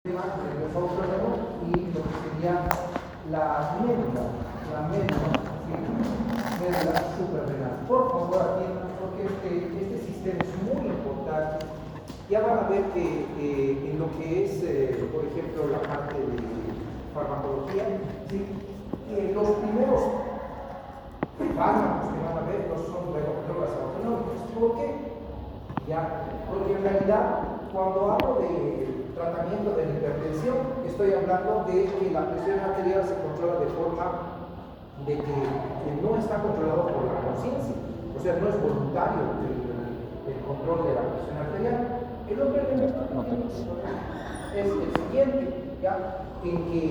el autónomo y lo que sería la médula, ¿sí? Médula suprarrenal. Por favor, atiendan, porque este sistema es muy importante. Ya van a ver que en lo que es, por ejemplo, la parte de farmacología, ¿sí? Los primeros fármacos que van a ver no son drogas autonómicas. ¿Por qué? ¿Ya? Porque en realidad, cuando hablo de tratamiento de la hipertensión, estoy hablando de que la presión arterial se controla de forma de que no está controlado por la conciencia, o sea, no es voluntario el control de la presión arterial. El otro elemento es el siguiente, ¿ya? En que,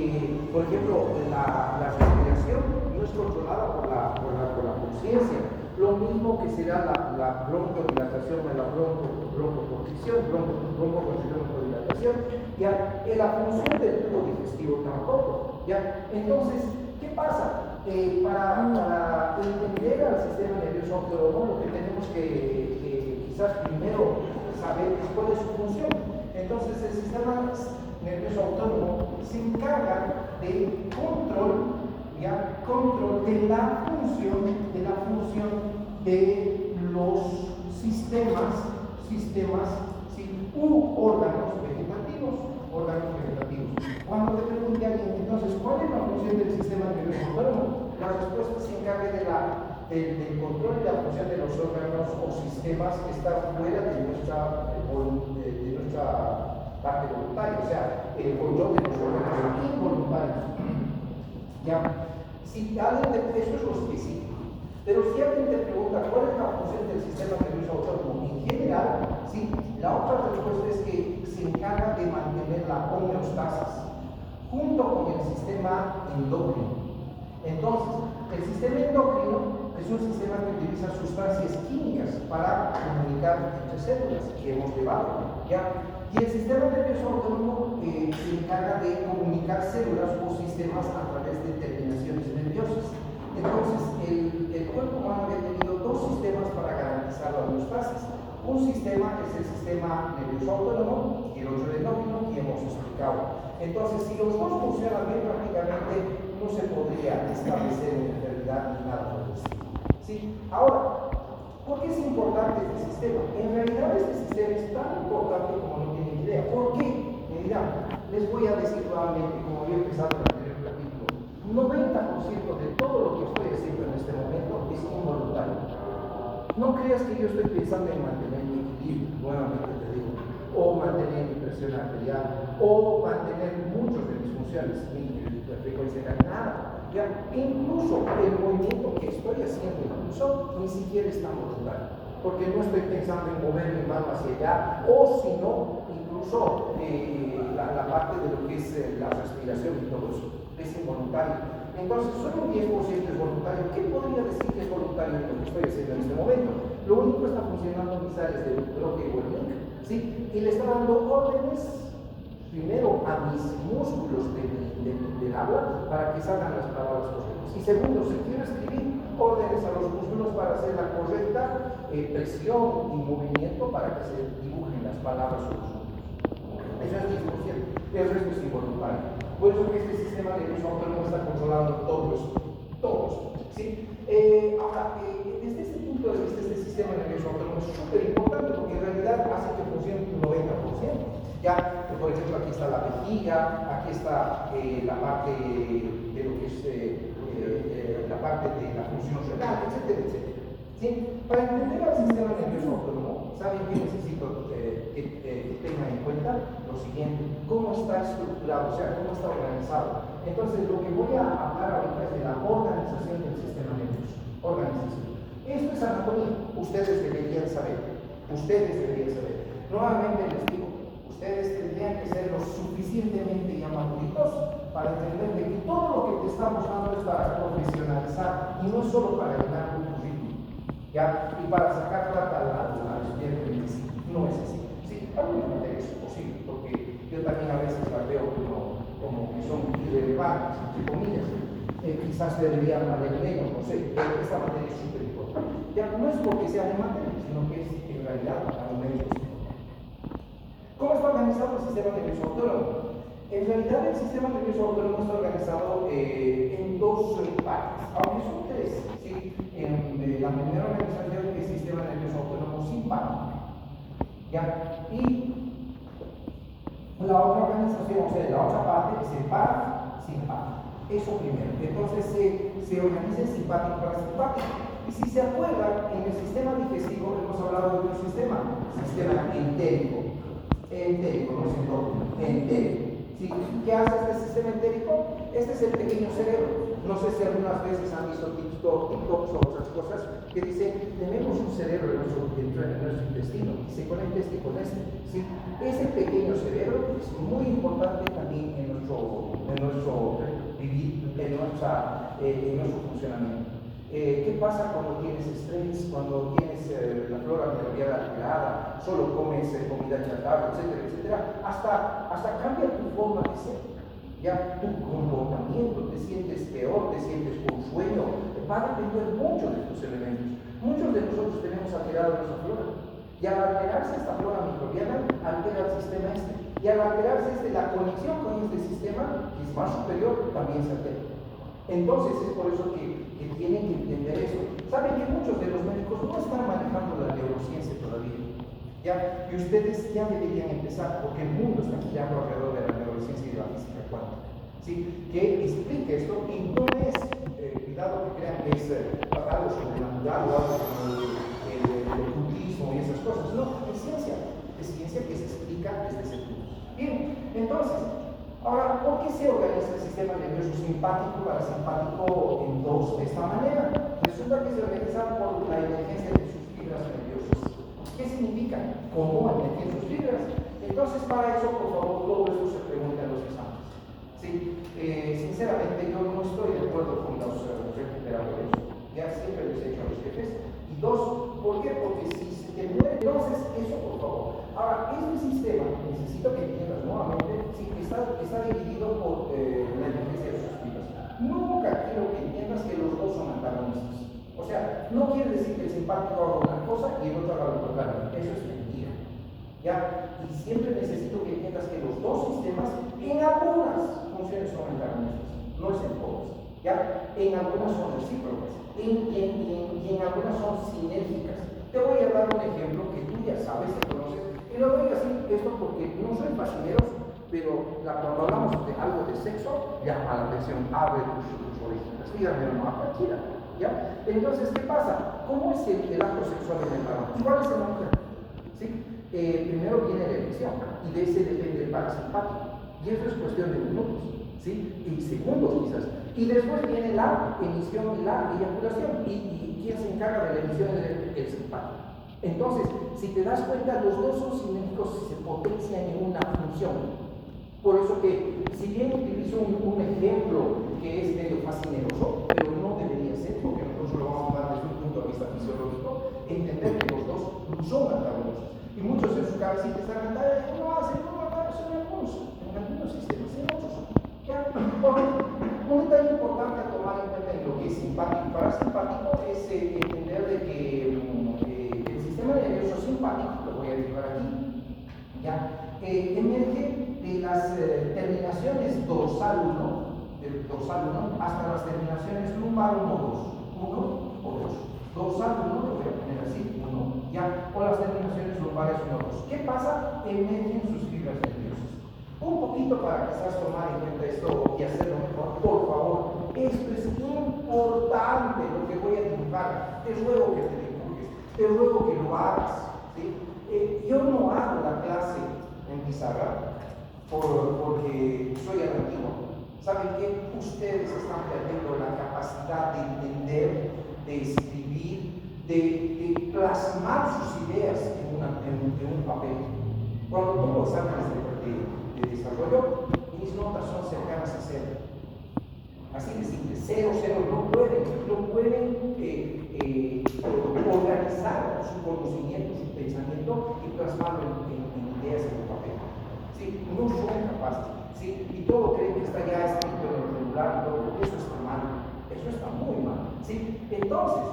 por ejemplo, la respiración no es controlada por la conciencia. Lo mismo que será la bronchodilatación, la broncoconstricción, bronchodilatación, ¿ya? La función del tubo digestivo tampoco, ¿ya? Entonces, ¿qué pasa? Para entender al sistema nervioso autónomo, lo que tenemos que quizás primero saber cuál es su función. Entonces, el sistema nervioso autónomo se encarga del control, ¿ya? Control de la función de los sistemas, ¿sí? Órganos vegetativos. Cuando te pregunte a alguien, entonces, ¿cuál es la función del sistema nervioso autónomo? La respuesta se encarga del control y la función de los órganos o sistemas que están fuera de nuestra parte voluntaria, o sea, el control de los órganos involuntarios. ¿Ya? Si alguien eso es lo específico. Pero si alguien te pregunta cuál es la función del sistema nervioso autónomo en general, ¿sí? La otra respuesta es que se encarga de mantener la homeostasis junto con el sistema endocrino. Entonces, el sistema endocrino es un sistema que utiliza sustancias químicas para comunicar entre células que hemos llevado, ¿ya? Y el sistema nervioso autónomo se encarga de comunicar células o sistemas a través de terminaciones nerviosas. Entonces, el cuerpo humano ha tenido dos sistemas para garantizar la homeostasis. Un sistema es el sistema nervioso autónomo y el otro el endocrino, que hemos explicado. Entonces, si los dos funcionan bien, prácticamente no se podría establecer una enfermedad ni nada por el estilo. ¿Sí? Ahora, ¿por qué es importante este sistema? En realidad, este sistema es tan importante como no tienen idea. ¿Por qué? Me dirán, les voy a decir nuevamente, como había empezado en el anterior capítulo, 90% de todo lo que estoy haciendo en este momento es involuntario. No creas que yo estoy pensando en mantener mi equilibrio, nuevamente te digo, o mantener mi presión arterial, o mantener muchas de mis funciones, mi frecuencia cardíaca, ya. Incluso el movimiento que estoy haciendo, incluso ni siquiera está voluntario, porque no estoy pensando en mover mi mano hacia allá, o si no, incluso la parte de lo que es la respiración y todo eso es involuntario. Entonces, solo un 10% es voluntario. ¿Qué podría decir que es voluntario en lo que estoy haciendo en este momento? Lo único está funcionando mis áreas de bloque o el link, ¿sí? Y le está dando órdenes primero a mis músculos del habla para que salgan las palabras correctas. Y segundo, si quiero escribir, órdenes a los músculos para hacer la correcta presión y movimiento para que se dibujen las palabras o los números. Eso es 10%. El resto es involuntario. Por eso que este sistema nervioso autónomo está controlando todo eso. ¿Sí? Ahora, desde este punto de vista, este sistema nervioso autónomo es súper importante porque en realidad hace que funcione un 90%. Ya, por ejemplo, aquí está la vejiga, aquí está la parte de lo que es la parte de la función renal, etcétera, etcétera. ¿Sí? Para entender al sistema nervioso autónomo, ¿saben qué necesito que tengan en cuenta? Lo siguiente, cómo está estructurado, o sea, cómo está organizado. Entonces, lo que voy a hablar ahorita es de la organización del sistema nervioso. Organización. Esto es anatomía. Ustedes deberían saber. Nuevamente les digo, ustedes tendrían que ser lo suficientemente ya maduritos para entender de que todo lo que te estamos dando es para profesionalizar y no es solo para llenar un currículum, ¿ya? Y para sacar plata al estudiante de sí. No es así. Sí, algunas materias es posible, porque yo también a veces las veo como que son irrelevantes, entre comillas. Quizás deberían valer menos, no sé, pero esta materia es súper importante. Ya no es porque sea de materia, sino que es en realidad para un médico. ¿Cómo está organizado el sistema nervioso autónomo? En realidad el sistema nervioso autónomo está organizado en dos partes, aunque son tres. ¿Sí? La primera organización es el sistema nervioso autónomo simpático. ¿Ya? Y la otra organización, o sea, la otra parte es el parasimpático. Eso primero. Entonces se organiza el simpático parasimpático. Y si se acuerdan, en el sistema digestivo hemos hablado de un sistema entérico. Entérico, no es endógeno, entérico. ¿Sí? ¿Qué hace este sistema entérico? Este es el pequeño cerebro. No sé si algunas veces han visto TikToks o otras cosas que dicen, tenemos un cerebro en nuestro intestino y se conecta este con este. ¿Sí? Ese pequeño cerebro es muy importante también en nuestro vivir, en nuestro funcionamiento. ¿Qué pasa cuando tienes estrés, cuando tienes la flora microbiana alterada, solo comes comida chatarra, etcétera, etcétera? Hasta cambia tu forma de ser. Ya tu comportamiento, te sientes peor, te sientes con sueño, va a depender mucho de estos elementos. Muchos de nosotros tenemos alterada nuestra flora. Y al alterarse esta flora microbiana, altera el sistema este. Y al alterarse la conexión con este sistema, que es más superior, también se altera. Entonces es por eso que tienen que entender eso. Saben que muchos de los médicos no están manejando la neurociencia todavía. ¿Ya? Y ustedes ya deberían empezar, porque el mundo está girando alrededor de la neurociencia y de la física cuántica. ¿Sí? Que explique esto y no es, cuidado que crean que es algo sobrenatural o algo como el ocultismo y esas cosas. No, es ciencia que se explica desde ese punto. Bien, entonces, ahora, ¿por qué se organiza el sistema nervioso simpático y parasimpático en dos de esta manera? Resulta que se organiza por la emergencia de sus fibras nerviosas. ¿Qué significa? ¿Cómo emergen sus fibras? Entonces, para eso, por favor, todo esto se pregunta en los exámenes. ¿Sí? Sinceramente, yo no estoy de acuerdo con los recuperadores. Ya siempre les he dicho a los jefes. Y dos, ¿por qué? Porque si se te muere, entonces, eso por favor. Ahora, este sistema, necesito que entiendas nuevamente, sí, está dividido por la emergencia de sus fibras. Nunca quiero que entiendas que los dos son antagonistas. O sea, no quiere decir que el simpático haga una cosa y el otro haga lo contrario. Eso es mentira. ¿Ya? Y siempre necesito que entiendas que los dos sistemas, en algunas funciones son antagonistas, no es en todas. ¿Ya? En algunas son recíprocas, y en algunas son sinérgicas. Te voy a dar un ejemplo que tú ya sabes, que conoces, y lo doy así, esto porque no soy fascineros, pero cuando hablamos de algo de sexo, llama la atención, abre tus orejitas, dígame no a cualquiera. ¿Ya? Entonces, ¿qué pasa? ¿Cómo es el acto sexual en el varón? Igual es en la mujer. ¿Sí? Primero viene la erección, y de ese depende el parasimpático. Y eso es cuestión de minutos, ¿sí? Y segundos quizás. Y después viene la emisión y la eyaculación. ¿Y quién se encarga de la emisión? El simpático. Entonces, si te das cuenta, los dos son sinérgicos y se potencian en una función. Por eso que, si bien utilizo un ejemplo que es medio fascineroso, pero no debería ser, porque nosotros lo vamos a dar desde un punto de vista fisiológico, entender que los dos son antagonistas. Y muchos en su cabecita están cantando, no hacen, no matarse en algunos sistemas, en otros. Un detalle importante a tomar en cuenta en lo que es simpático y parasimpático es entender de que el sistema nervioso simpático, lo voy a dibujar aquí, ya, emerge de las terminaciones dorsal 1 hasta las terminaciones lumbar 1 o 2. Dorsal 1, lo voy a poner así, 1, ya, o las terminaciones lumbares 1 o 2. ¿Qué pasa? Emergen sus fibras nerviosas. Un poquito para quizás tomar en cuenta esto y hacerlo mejor, por favor. Esto es importante lo que voy a dibujar. Te ruego que te dibujes, te ruego que lo hagas. ¿Sí? Yo no hago la clase en pizarra porque soy antiguo. ¿Saben qué? Ustedes están perdiendo la capacidad de entender, de escribir, de plasmar sus ideas en un papel. Cuando tú exámenes de desarrollo, mis notas son cercanas a 0. Así de simple, 0, no pueden organizar su conocimiento, su pensamiento y plasmarlo en ideas en un papel. ¿Sí? No son capaces. ¿Sí? Y todo creen que está ya escrito en el celular, eso está mal, eso está muy mal. ¿Sí? Entonces,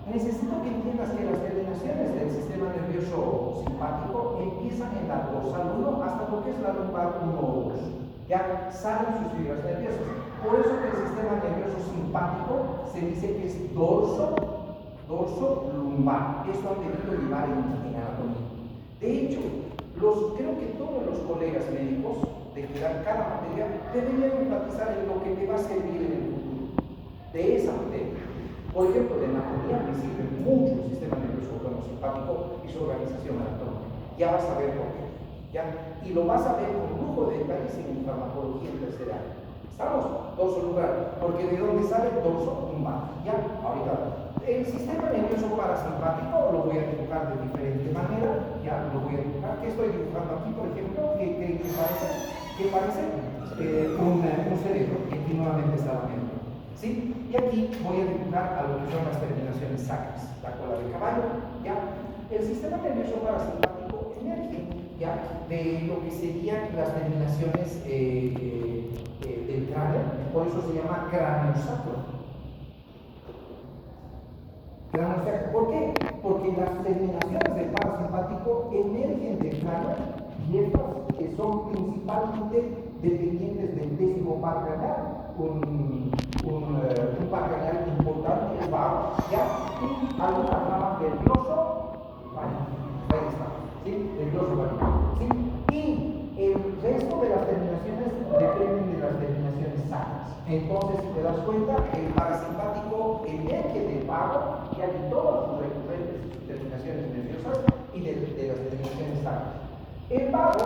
necesito que entiendas que las terminaciones del sistema nervioso simpático empiezan en la dorsal 1 hasta lo que es la lumbar 1 o 2. ya salen sus fibras nerviosas. Por eso que el sistema nervioso simpático se dice que es dorso lumbar. Esto han debido llevar en anatomía. De hecho, creo que todos los colegas médicos de que dan cada materia deberían enfatizar en lo que te va a servir en el futuro de esa materia. Por ejemplo, de anatomía me sirve mucho el sistema nervioso autónomo simpático y su organización anatómica. Ya vas a ver por qué. ¿Ya? Y lo vas a ver con lujo de detalles en farmacología en tercer año. ¿Estamos? Dorso lumbar. Porque ¿de dónde sale? Dorso lumbar. ¿Ya? Ahorita. El sistema nervioso parasimpático lo voy a dibujar de diferente manera. Ya lo voy a dibujar. ¿Qué estoy dibujando aquí, por ejemplo? ¿Qué parece? ¿Qué parece? Un cerebro que continuamente está viendo. ¿Sí? Y aquí voy a dibujar a lo que son las terminaciones sacras. La cola de caballo. ¿Ya? El sistema nervioso parasimpático emerge ¿ya? De lo que serían las terminaciones del cráneo, por eso se llama cráneo sacro. ¿Por qué? Porque las terminaciones del parasimpático emergen del cráneo y estas que son principalmente dependientes del décimo par craneal, un par craneal importante, el vago, ¿ya? Y algunas ramas del gloso, ahí está. ¿Sí? El gloso vaginal, ¿sí? Y el resto de las terminaciones dependen de las terminaciones sacras. Entonces, si te das cuenta, el parasimpático emerge del vago, que hay todas sus recurrentes terminaciones nerviosas y de las terminaciones sacras. El vago,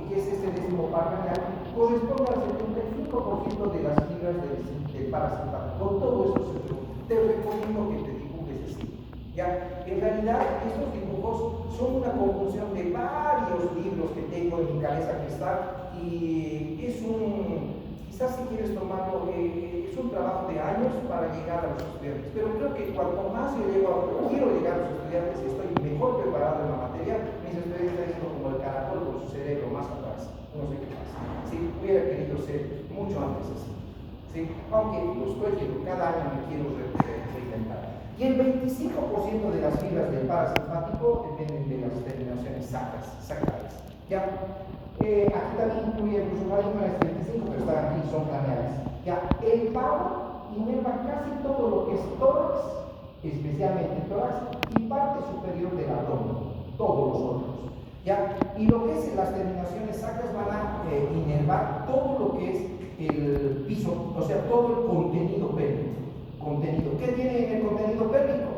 que es este décimo par craneal, corresponde al 75% de las fibras del parasimpático. Con todo eso te recomiendo que te dibujes así. ¿Ya? En realidad, estos dibujos son una conjunción de varios libros que tengo en mi cabeza que están, y quizás si quieres tomarlo, es un trabajo de años para llegar a los estudiantes, pero creo que cuanto más yo quiero llegar a los estudiantes y estoy mejor preparado en la materia, mis estudiantes están yendo como el caracol con su cerebro más atrás, no sé qué pasa. ¿Sí? Hubiera querido ser mucho antes así. ¿Sí? Aunque lo estoy haciendo, cada año me quiero reinventar. Y el 25% de las fibras del parasimpático dependen de las terminaciones sacrales. ¿Ya? Aquí también incluye el usuario no es 25, pero están aquí, son craneales. ¿Ya? El vago inerva casi todo lo que es tórax, especialmente el tórax, y parte superior del abdomen, todos los órganos. ¿Ya? Y lo que es las terminaciones sacras van a inervar todo lo que es el piso, o sea, todo el contenido pélvico. ¿Qué tiene en el contenido pélvico?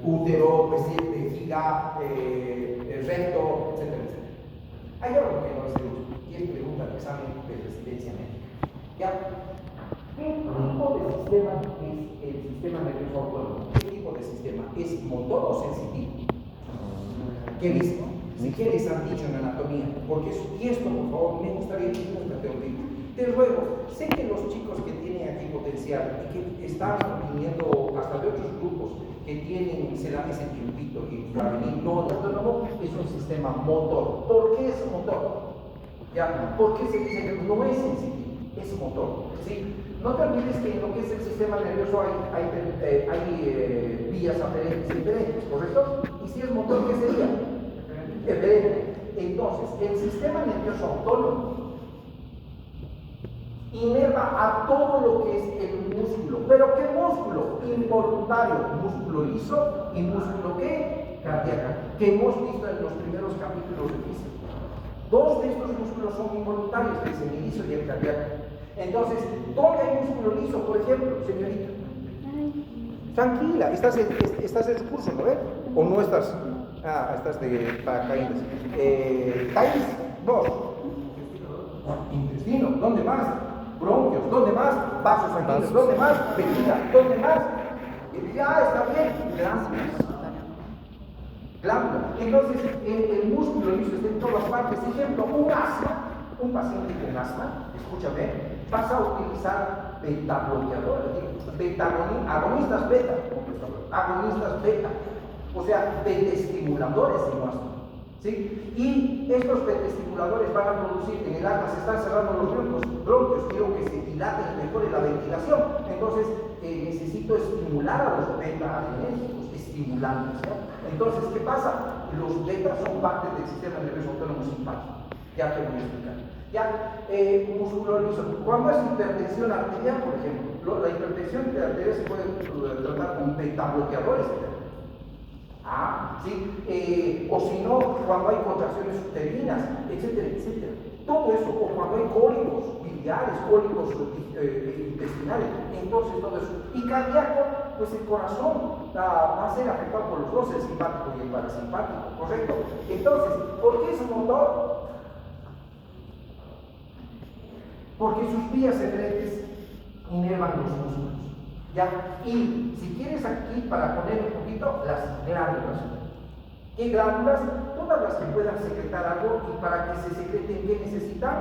Útero, vejiga, recto, etcétera, etcétera. Hay algo que no les he dicho, y es pregunta del examen de residencia médica. ¿Ya? ¿Qué tipo de sistema es el sistema nervioso autónomo? ¿Qué tipo de sistema? ¿Es motor o sensitivo? ¿Qué dicen? Si quieres han dicho en anatomía, porque y esto, por favor, me gustaría que nunca te olvides. Te ruego, sé que los chicos que tienen aquí potencial y que están viniendo hasta de otros grupos que se dan ese tiempito y para venir, no, el autónomo es un sistema motor. ¿Por qué es motor? ¿Ya? ¿Por qué se dice que no es sensitivo? Es motor. ¿Sí? No te olvides que en lo que es el sistema nervioso hay vías aferentes e inferentes, ¿correcto? Y si es motor, ¿qué sería? Eferente. Entonces, el sistema nervioso autónomo inerva a todo lo que es el músculo. ¿Pero qué músculo? Involuntario, músculo liso y músculo ¿qué? Cardíaco, que hemos visto en los primeros capítulos de física. Dos de estos músculos son involuntarios, el semiliso y el cardíaco. Entonces, ¿dónde hay músculo liso, por ejemplo, señorita? Tranquila, estás en su curso, ¿no ves? ¿O no estás? Estás de paracaídas. Thais, vos. Intestino, ¿dónde más? Bronquios, ¿dónde más? Vasos sanguíneos, ¿dónde más? Vejiga, ¿dónde más? Ya está bien, glándulas. Entonces, el músculo liso está en todas partes. Ejemplo, un paciente con asma, escúchame, vas a utilizar beta bloqueadores, agonistas beta, o sea, beta estimuladores en asma. ¿Sí? Y estos beta-estimuladores van a producir, en el asma se están cerrando los bronquios, quiero que se dilaten y mejore la ventilación. Entonces, necesito estimular a los beta-adrenérgicos, estimulantes, ¿no? Entonces, ¿qué pasa? Los betas son parte del sistema nervioso autónomo simpático. Ya te voy a explicar. Ya, músculo liso. Cuando es hipertensión arterial, por ejemplo, la hipertensión arterial se puede tratar con betabloqueadores. ¿Sí? O si no, cuando hay contracciones uterinas, etcétera, etcétera. Todo eso, o cuando hay cólicos biliares, cólicos intestinales, entonces todo eso. Y cardíaco, pues el corazón va a ser afectado por los dos, el simpático y el parasimpático, ¿correcto? Entonces, ¿por qué es un motor? Porque sus vías secretas inervan los músculos. ¿Ya? Y si quieres aquí, para poner un poquito, las glándulas. ¿Qué glándulas? Todas las que puedan secretar algo, y para que se secreten, ¿qué necesitan?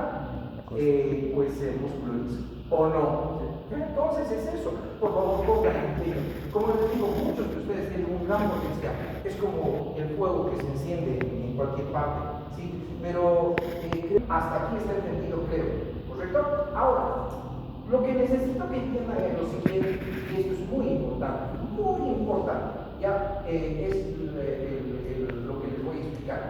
Pues el músculo liso. ¿O no? Entonces es eso. Por favor, pongan. Como les digo, muchos de ustedes tienen un gran potencial. Es como el fuego que se enciende en cualquier parte. ¿Sí? Pero hasta aquí está entendido, creo. ¿Correcto? Ahora, lo que necesito que entiendan es lo siguiente, y esto es muy importante, ya es lo que les voy a explicar.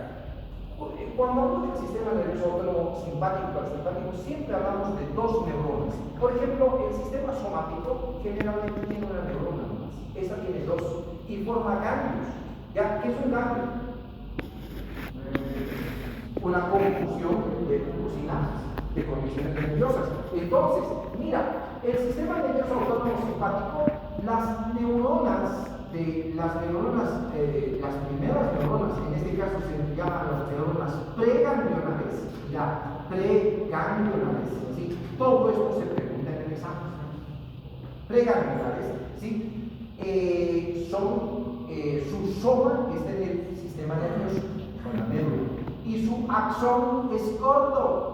Cuando hablamos del sistema nervioso autónomo simpático y parasimpático, siempre hablamos de dos neuronas. Por ejemplo, el sistema somático generalmente tiene una neurona más, esa tiene dos, y forma ganglios. ¿Ya? ¿Qué es un ganglio? Una confusión de sinapsis, de condiciones nerviosas. Entonces, mira, el sistema nervioso autónomo simpático, las neuronas, las primeras neuronas, en este caso se llaman las neuronas preganglionales, ¿sí? Todo esto se pregunta en el examen. Preganglionales, ¿sí? Su soma está en el sistema nervioso, con la médula, y su axón es corto.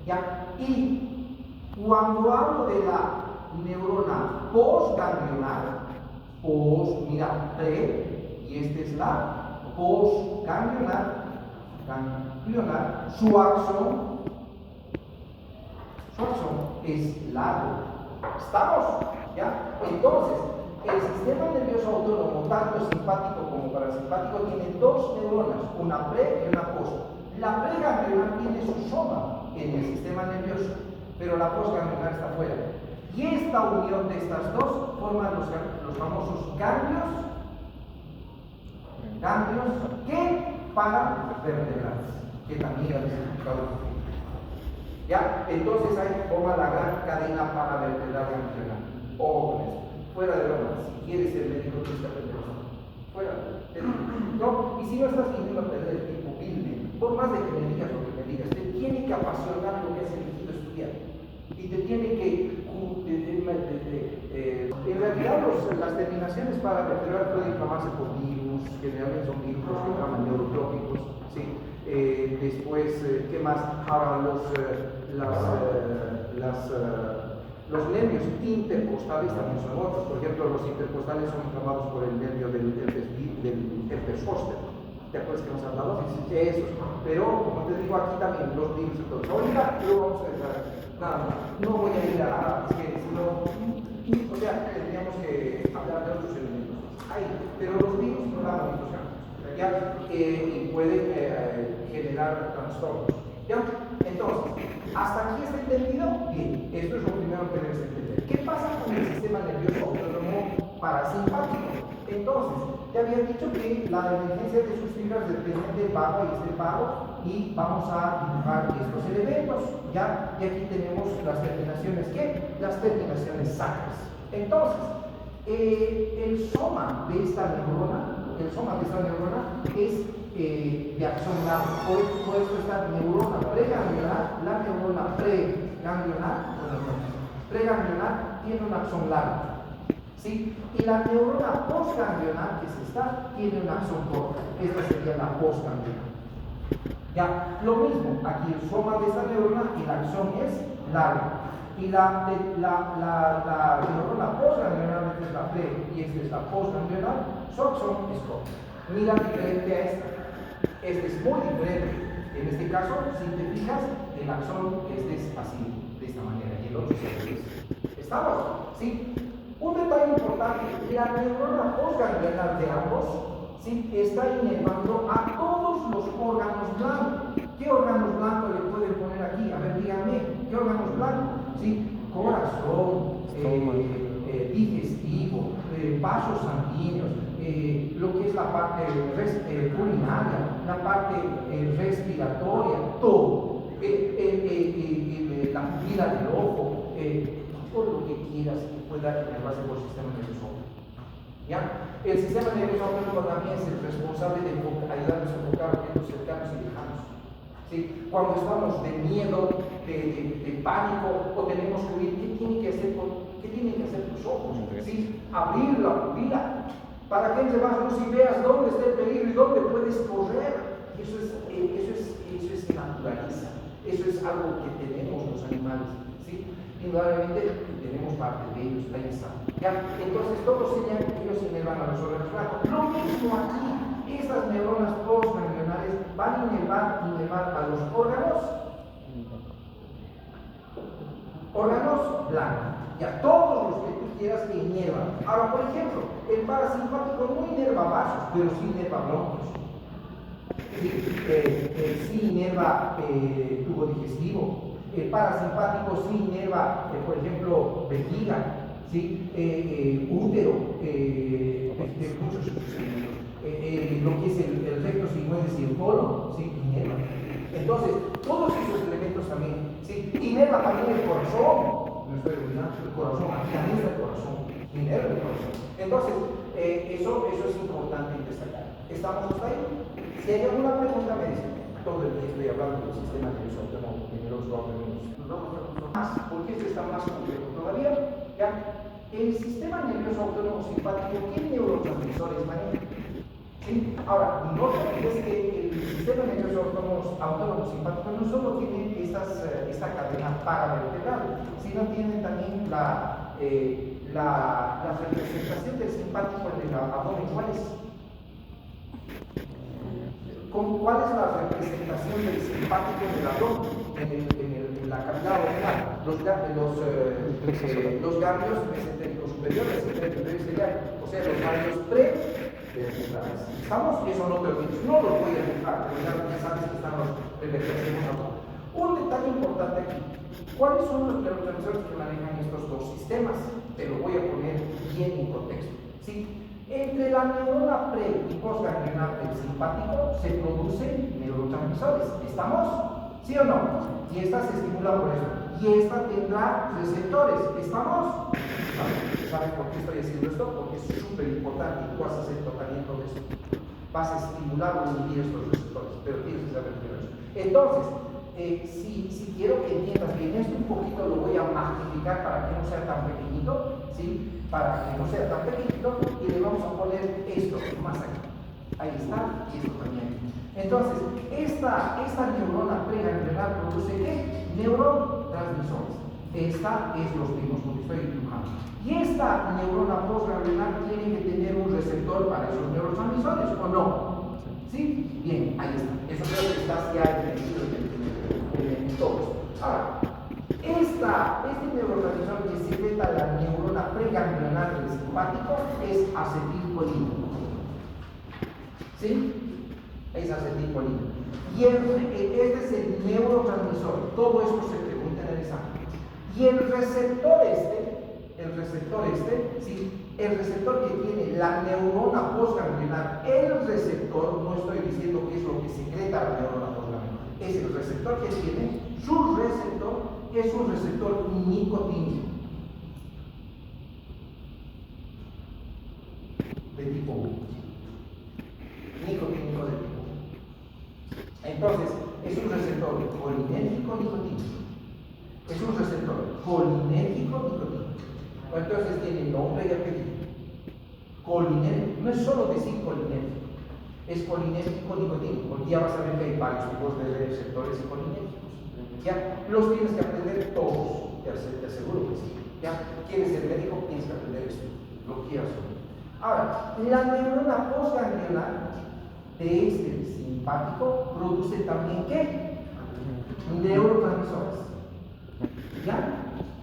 ¿Ya? Y cuando hablo de la neurona postganglionar, mira, y esta es la postganglionar, su axón es largo. ¿Estamos? ¿Ya? Entonces, el sistema nervioso autónomo, tanto simpático como parasimpático, tiene dos neuronas, una pre y una post. La preganglionar tiene su soma en el sistema nervioso, pero la postganglionar está afuera. Y esta unión de estas dos forman los famosos ganglios que paravertebrales, que también han explicado. ¿Ya? Entonces ahí forma la gran cadena paravertebral ganglionar. Ojo con eso. Fuera de broma, si quieres ser médico, tienes que aprender eso. Fuera. ¿No? Y si no estás viniendo a perder el tiempo, por más de que me digas lo que me digas, te tiene que apasionar lo que has elegido estudiar. Y te tiene que... en realidad las terminaciones paravertebrales pueden inflamarse por virus, generalmente son virus que se llaman neurotrópicos, ¿sí? Después, ¿qué más? Ahora los nervios intercostales también son otros. Por ejemplo, los intercostales son inflamados por el nervio del herpes zóster. ¿Te acuerdas que hemos hablado? Sí, eso. Pero, como te digo, aquí también los virus y todo. Ahorita lo vamos a dejar. Nada más. No voy a ir a... o sea, tendríamos que hablar de otros elementos. Ahí. Pero los virus no dan modificación. Y pueden generar trastornos. ¿Ya? Entonces, ¿hasta aquí está entendido? Bien. Esto es lo primero que debes entender. ¿Qué pasa con el sistema nervioso autónomo parasimpático? Entonces, te había dicho que la emergencia de sus fibras depende del vago y este vago, y vamos a dibujar estos elementos, ¿ya? Y aquí tenemos las terminaciones, ¿qué? Las terminaciones sacras. Entonces, el soma de esta neurona es de axón largo. Por eso esta neurona preganglionar, la neurona preganglionar tiene un axón largo. ¿Sí? Y la neurona postganglionar, que es esta, tiene un axón corto. Esta sería la postganglionar. Ya, lo mismo, aquí el soma de esta neurona, el axón es largo. Y la neurona postganglionar, esta es la pre y esta es la postganglionar, su axón es corto. Mira, diferente a esta. Este es muy diferente. En este caso, si te fijas, el axón este es así, de esta manera, y el otro es así. ¿Estamos? ¿Sí? Un detalle importante, la neurona postganglionar de ambos ¿sí? Está inervando a todos los órganos blancos. ¿Qué órganos blancos le pueden poner aquí? A ver, díganme, ¿qué órganos blancos? ¿Sí? Corazón, digestivo, vasos sanguíneos, lo que es la parte urinaria, la parte respiratoria, todo, la pupila del ojo, todo lo que quieras que pueda inervarse por el sistema nervioso. ¿Ya? El sistema nervioso autónomo también es el responsable de ayudarnos a enfocar objetos cercanos y lejanos. ¿Sí? Cuando estamos de miedo, de pánico, o tenemos que huir, ¿qué tienen que hacer tus ojos? ¿Sí? Abrir la pupila para que entre más luz y veas dónde está el peligro y dónde puedes correr. Eso es naturaleza. Eso es algo que tenemos los animales. ¿Sí? Indudablemente tenemos parte de ellos, ahí está. ¿Ya? Entonces todos ellos inervan a los órganos blancos. Lo mismo aquí, estas neuronas postganglionales van a inervar a los órganos blancos. Ya, todos los que tú quieras que inervan. Ahora, por ejemplo, el parasimpático no inerva vasos, pero sí inerva bronquios. Sí inerva tubo digestivo. El parasimpático sí inerva, por ejemplo, vejiga, ¿sí? Útero, muchos lo que es el recto sigmoides y el colon, ¿sí? Inerva. Entonces, todos esos elementos también, ¿sí? Inerva también el corazón, no estoy olvidando, el corazón, aquí también está el corazón, inerva el corazón. Entonces, eso es importante destacar. ¿Estamos hasta ahí? Si hay alguna pregunta, me dicen. Todo el día estoy hablando del sistema nervioso autónomo de los órganos. Nos vamos a más, porque este está más complejo todavía. ¿Ya? El sistema nervioso autónomo simpático, ¿qué neurotransmisores maneja? ¿Sí? Ahora, no te olvides que el sistema nervioso autónomo simpático no solo tiene esta cadena paravertebral, sino tiene también la representación del simpático en el abdomen. ¿Cuál es la representación del simpático en el abdomen? En la cavidad abdominal. Los ganglios mesentéricos superiores, o sea, los ganglios prevertebrales. ¿Estamos? Eso no te olvides. No lo voy a dejar, pero ya sabes que están los prevertebrales. Un detalle importante aquí. ¿Cuáles son los neurotransmisores que manejan estos dos sistemas? Te lo voy a poner bien en contexto. ¿Sí? Entre la neurona pre y postganglionar del simpático se producen neurotransmisores. ¿Estamos? ¿Sí o no? Y esta se estimula por eso. Y esta tendrá receptores. ¿Estamos? ¿Sabes por qué estoy haciendo esto? Porque es súper importante. Tú vas a hacer tratamiento de esto. Vas a estimular o inhibir estos receptores. Pero tienes que saber primero eso. Entonces, si quiero que entiendas bien esto un poquito, lo voy a magnificar para que no sea tan pequeñito, ¿sí? Para que no sea tan pequeñito, y le vamos a poner esto más aquí. Ahí está, y esto también. Entonces, esta neurona preganglionar produce ¿qué? Neurotransmisores. Esta es los mismos que estoy dibujando. Y esta neurona postganglionar tiene que tener un receptor para esos neurotransmisores, ¿o no? ¿Sí? Bien, ahí está. Eso creo que estás ya entendido en todo esto. Ahora, este neurotransmisor que secreta la neurona preganglionar del simpático es acetilcolina. ¿Sí? Es acetilcolina. Y este es el neurotransmisor. Todo esto se pregunta en el examen. Y el receptor ¿sí? El receptor que tiene la neurona postganglionar, el receptor, no estoy diciendo que es lo que secreta la neurona postganglionar, es el receptor que tiene, su receptor es un receptor nicotínico de tipo 1. Nicotínico de tipo 1. Entonces, es un receptor colinérgico nicotínico. Es un receptor colinérgico nicotínico. Entonces tiene nombre y apellido. Colinérgico, no es solo decir colinérgico, es colinérgico nicotínico, porque ya vas a ver que hay varios tipos de receptores colinérgicos. Ya los tienes que aprender todos, te aseguro que sí. Ya quieres ser médico, tienes que aprender esto, lo quieras saber. Ahora, la neurona postganglionar de este simpático produce también ¿qué? Neurotransmisores. ¿Ya?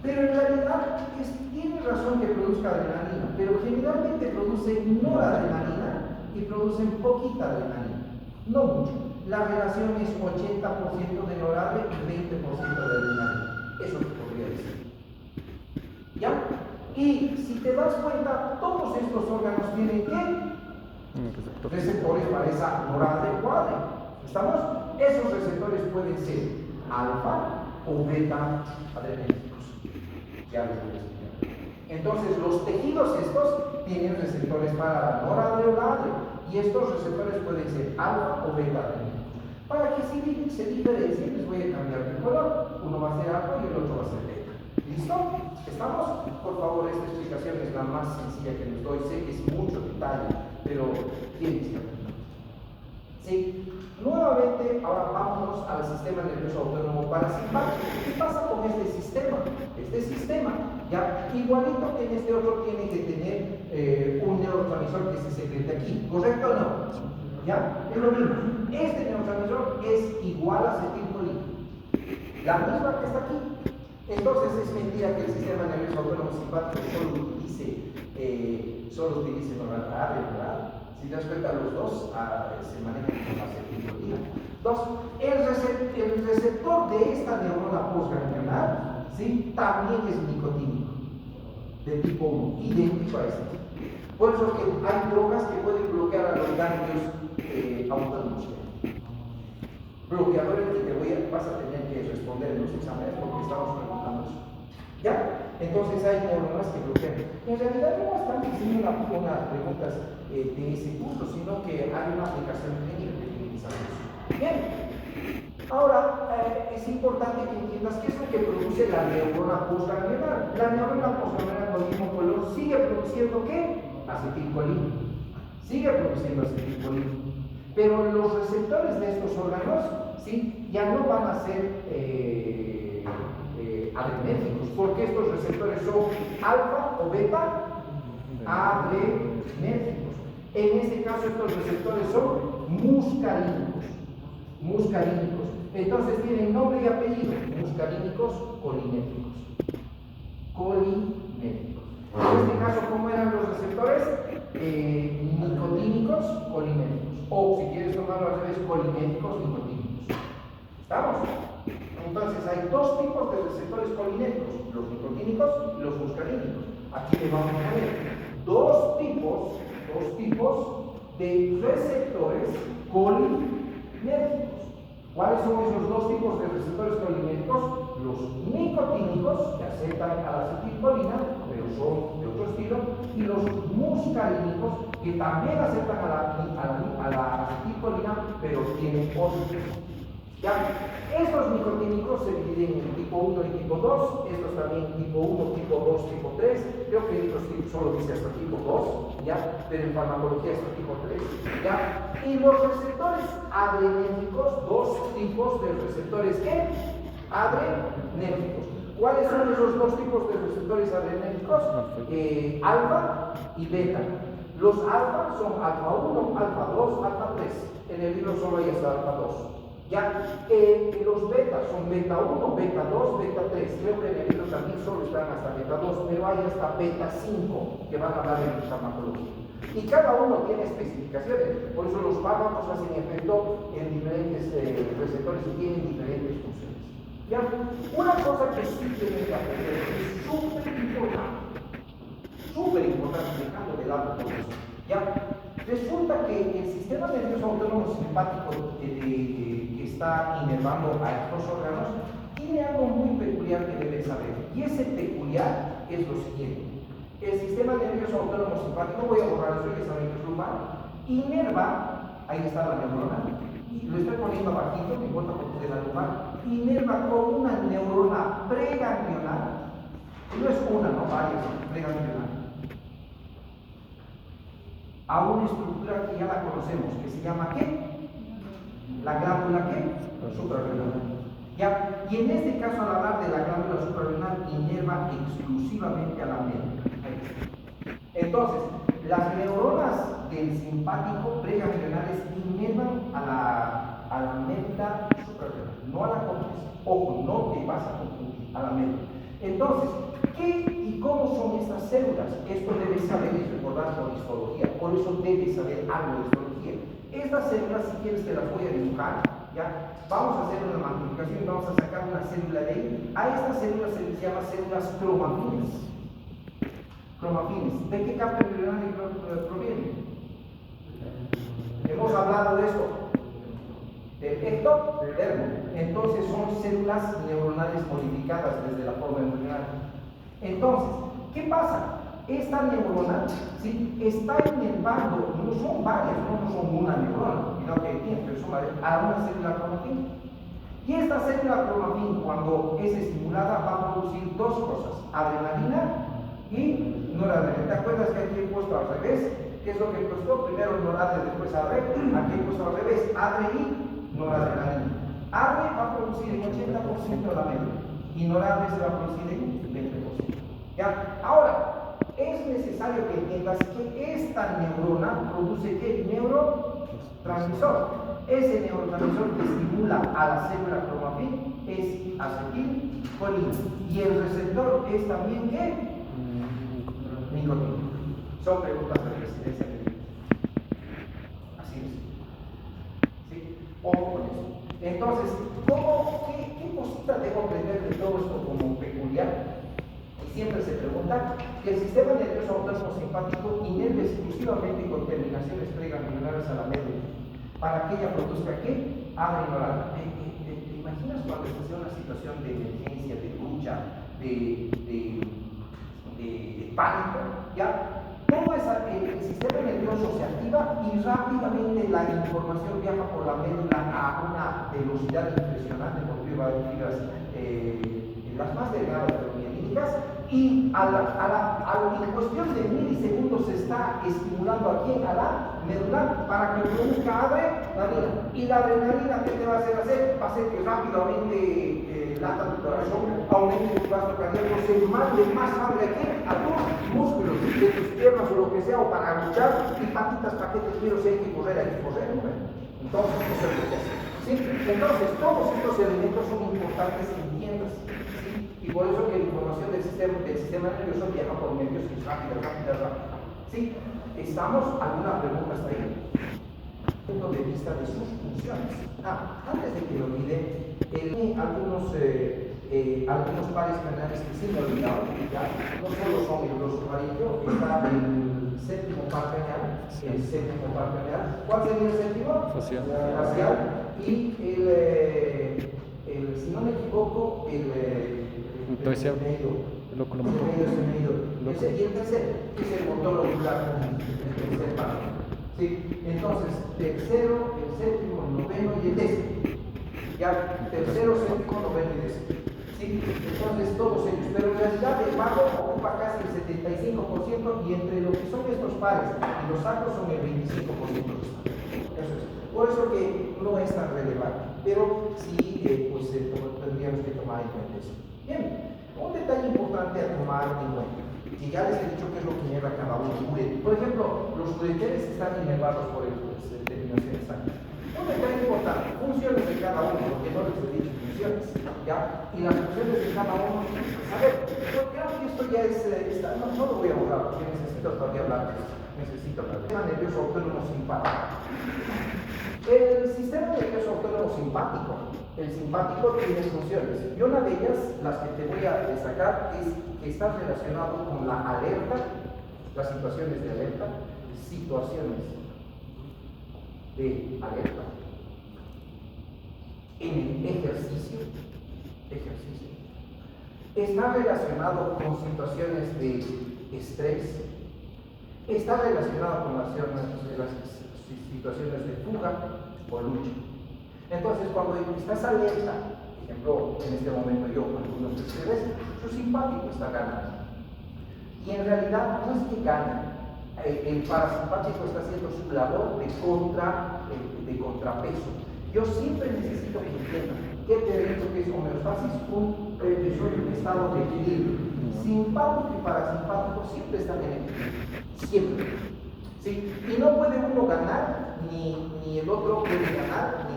Pero en realidad tiene razón que produzca adrenalina, pero generalmente produce noradrenalina y producen poquita adrenalina, no mucho. La relación es 80% de noradre y 20% de adrenalina. Eso te podría decir. ¿Ya? Y si te das cuenta, todos estos órganos tienen ¿qué? Receptores para esa noradre cuadre. ¿Estamos? Esos receptores pueden ser alfa o beta adrenérgicos. Ya les voy a explicar. Entonces, los tejidos estos tienen receptores para la noradre o la adre, y estos receptores pueden ser alfa o beta adrenérgicos. Para que se diferencien, les voy a cambiar de color. Uno va a ser alfa y el otro va a ser beta. ¿Listo? ¿Estamos? Por favor, esta explicación es la más sencilla que les doy. Sé que es mucho detalle, pero tienes que aprender. ¿Sí? Nuevamente, ahora vámonos al sistema nervioso autónomo parasimpático. ¿Qué pasa con este sistema? Este sistema, ya igualito que en este otro, tiene que tener un neurotransmisor que se secrete aquí. ¿Correcto o no? ¿Ya? Es lo mismo. Este neurotransmisor es igual a acetilcolina. La misma que está aquí. Entonces es mentira que el sistema nervioso autónomo simpático solo utilice noradre, ¿verdad? Si te das cuenta, los dos se manejan con acetilcolina. Dos, el receptor de esta neurona postganglionar, ¿sí? También es nicotínico, de tipo 1, idéntico a este. Por eso que hay drogas que pueden bloquear a los ganglios autónomos. Bloqueadores que vas a tener que responder en los exámenes porque estamos preguntando eso. ¿Ya? Entonces hay neuronas que bloquean. En realidad no están diciendo unas preguntas de ese punto, sino que hay una aplicación clínica que utiliza eso. Bien. Ahora, es importante que entiendas qué es lo que produce la neurona postganglionar. La neurona postganglionar con el mismo color sigue produciendo ¿qué? Acetilcolina. Sigue produciendo acetilcolina. Pero los receptores de estos órganos, ¿sí? Ya no van a ser adrenérgicos, porque estos receptores son alfa o beta adrenérgicos. En este caso, estos receptores son muscarínicos. Muscarínicos. Entonces tienen nombre y apellido: muscarínicos colinérgicos. Colinérgicos. En este caso, ¿cómo eran los receptores? Nicotínicos colinérgicos. O si quieres tomarlo al revés, colinérgicos nicotínicos. ¿Estamos? Entonces hay dos tipos de receptores colinérgicos: los nicotínicos y los muscarínicos. Aquí le vamos a ver dos tipos de receptores colinérgicos. ¿Cuáles son esos dos tipos de receptores colinérgicos? Los nicotínicos, que aceptan a la acetilcolina, pero son de otro estilo, y los muscarínicos, que también aceptan a la acetilcolina, pero tienen otro estilo. ¿Ya? Estos nicotínicos se dividen en tipo 1 y tipo 2, estos también tipo 1, tipo 2, tipo 3, creo que estos tipos solo dice hasta tipo 2, ¿ya? Pero en farmacología hasta tipo 3, ¿ya? Y los receptores adrenérgicos, dos tipos de receptores ¿qué? Adrenérgicos. ¿Cuáles son esos dos tipos de receptores adrenérgicos? Alfa y beta. Los alfa son alfa 1, alfa 2, alfa 3. En el libro solo hay hasta alfa 2. Ya, los betas son beta 1, beta 2, beta 3. Creo que en el libro también solo están hasta beta 2, pero hay hasta beta 5 que van a dar en farmacología. Y cada uno tiene especificaciones, por eso los fármacos hacen efecto en diferentes receptores y tienen diferentes funciones. Ya, una cosa que sí tienen que aprender es súper importante, dejando de lado todo eso. Ya, resulta que el sistema nervioso autónomo simpático que está inervando a estos órganos tiene algo muy peculiar que deben saber, y ese peculiar es lo siguiente: el sistema nervioso autónomo simpático, voy a borrar eso, ya saben que es lumbar, inerva, ahí está la neurona, y lo estoy poniendo abajito, no importa porque es la lumbar, inerva con una neurona preganglionar, y no es una, no varias, preganglionar, a una estructura que ya la conocemos, que se llama ¿qué? La glándula ¿qué? Suprarrenal. ¿Ya? Y en este caso, al hablar de la glándula suprarrenal, inerva exclusivamente a la médula. Entonces, las neuronas del simpático preganglionares inervan a la médula suprarrenal, no a la córtex. Ojo, no te vas a confundir, a la médula. Entonces, ¿qué cómo son estas células? Esto debes saber y recordar por histología, por eso debes saber algo de histología. Estas células, si quieres, te las voy a dibujar, ¿ya? Vamos a hacer una magnificación y vamos a sacar una célula de ahí. A estas células se les llama células cromafines. Cromafines. ¿De qué capa embrionaria provienen? Hemos hablado de esto. Del ectodermo. Entonces son células neuronales modificadas desde la forma embrionaria. Entonces, ¿qué pasa? Esta neurona, ¿sí?, está innervando, no son varias, no son una neurona, sino que tiene que sumar a una célula cromafín. Y esta célula cromafín, cuando es estimulada, va a producir dos cosas: adrenalina y noradrenalina. ¿Te acuerdas que aquí he puesto al revés? ¿Qué es lo que he puesto? Primero noradrenalina, después adre. Aquí he puesto al revés: adre y noradrenalina. Adre va a producir el 80% de la médula y noradre se va a producir el 20%. ¿Ya? Ahora, es necesario que entiendas que esta neurona produce ¿qué? Neurotransmisor. Ese neurotransmisor que estimula a la célula cromafín es acetilcolina. Y el receptor es también ¿qué? Nicotina. Son preguntas de residencia. Así es. ¿Sí? Ojo con eso. Entonces, ¿qué cosita debo aprender de todo esto como peculiar? Siempre se pregunta que el sistema nervioso autónomo simpático inerva exclusivamente con terminaciones preganglionares a la médula para que ella produzca ¿qué? Adrenalina. ¿Te imaginas cuando estás en una situación de emergencia, de lucha, de pánico? ¿Ya? Todo el sistema nervioso se activa y rápidamente la información viaja por la médula a una velocidad impresionante, porque va a decir las más delgadas pero mielíticas, y en cuestión de milisegundos se está estimulando aquí a la médula para que produzca adrenalina. Y la adrenalina, ¿qué te va a hacer? Va a hacer que rápidamente lata tu corazón, aumente tu gasto cardíaco, se mande más sangre aquí a tus músculos de tus piernas o lo que sea, o para luchar, y patitas, ¿para qué te quiero? Si hay que correr, hay que correr, ¿no? Entonces, eso es lo que hace. ¿Sí? Entonces, todos estos elementos son importantes que entiendas. Y por eso que la información del sistema nervioso viaja por medios rápida. ¿Sí? ¿Estamos? ¿Alguna pregunta hasta ahí? Punto de vista de sus funciones. Antes de que lo olvide, algunos pares canales que sí me he olvidado, ¿ya? No solo son el grosso amarillo, está el séptimo par caneal, ¿Cuál sería el séptimo? Facial. Y si no me equivoco, el medio. Y el tercero, que es el motor ocular, el tercer par. ¿Sí? Entonces, tercero, el séptimo, el noveno y el décimo. Ya, tercero, séptimo, noveno y décimo. ¿Sí? Entonces, todos ellos. Pero en realidad el mago ocupa casi el 75% y entre lo que son estos pares y los sacros son el 25%. Eso es. Por eso que no es tan relevante. Pero sí, tendríamos que tomar en cuenta eso. Bien, un detalle importante a tomar en cuenta, que ya les he dicho qué es lo que inerva cada uno. Por ejemplo, los ureteres están inervados por terminación exacta. Un detalle importante, funciones de cada uno, porque no les he dicho funciones, ¿ya? Y las funciones de cada uno, a ver, yo creo que esto ya es, no lo voy a borrar, porque necesito todavía hablar de esto. El sistema nervioso autónomo simpático. El sistema nervioso autónomo simpático, el simpático tiene funciones, y una de ellas, las que te voy a destacar, es que está relacionado con la alerta, las situaciones de alerta, en el ejercicio, está relacionado con situaciones de estrés, está relacionado con las situaciones de fuga o lucha. Entonces, cuando estás alerta, por ejemplo, en este momento yo, algunos de ustedes, su simpático está ganando. Y en realidad no es que gane, el parasimpático está haciendo su labor de contrapeso. Yo siempre necesito que entiendan que te he dicho que es homeostasis, un estado de equilibrio. Simpático y parasimpático siempre están en equilibrio, siempre. ¿Sí? Y no puede uno ganar, ni el otro puede ganar,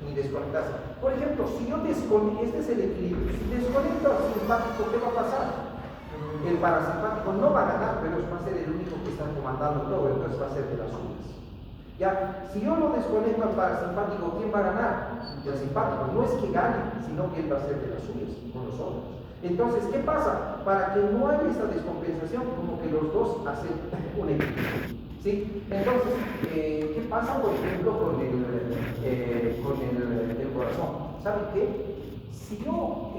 ni desconectarse. Por ejemplo, si yo desconecto, este es el equilibrio, si desconecto al simpático, ¿qué va a pasar? El parasimpático no va a ganar, pero va a ser el único que está comandando todo, entonces va a ser de las suyas. Ya, si yo lo desconecto al parasimpático, ¿quién va a ganar? El simpático. No es que gane, sino que él va a ser de las suyas con los otros. Entonces, ¿qué pasa? Para que no haya esta descompensación, como que los dos hacen un equilibrio. ¿Sí? Entonces, ¿qué pasa, por ejemplo, con el corazón? ¿Saben qué? Si yo,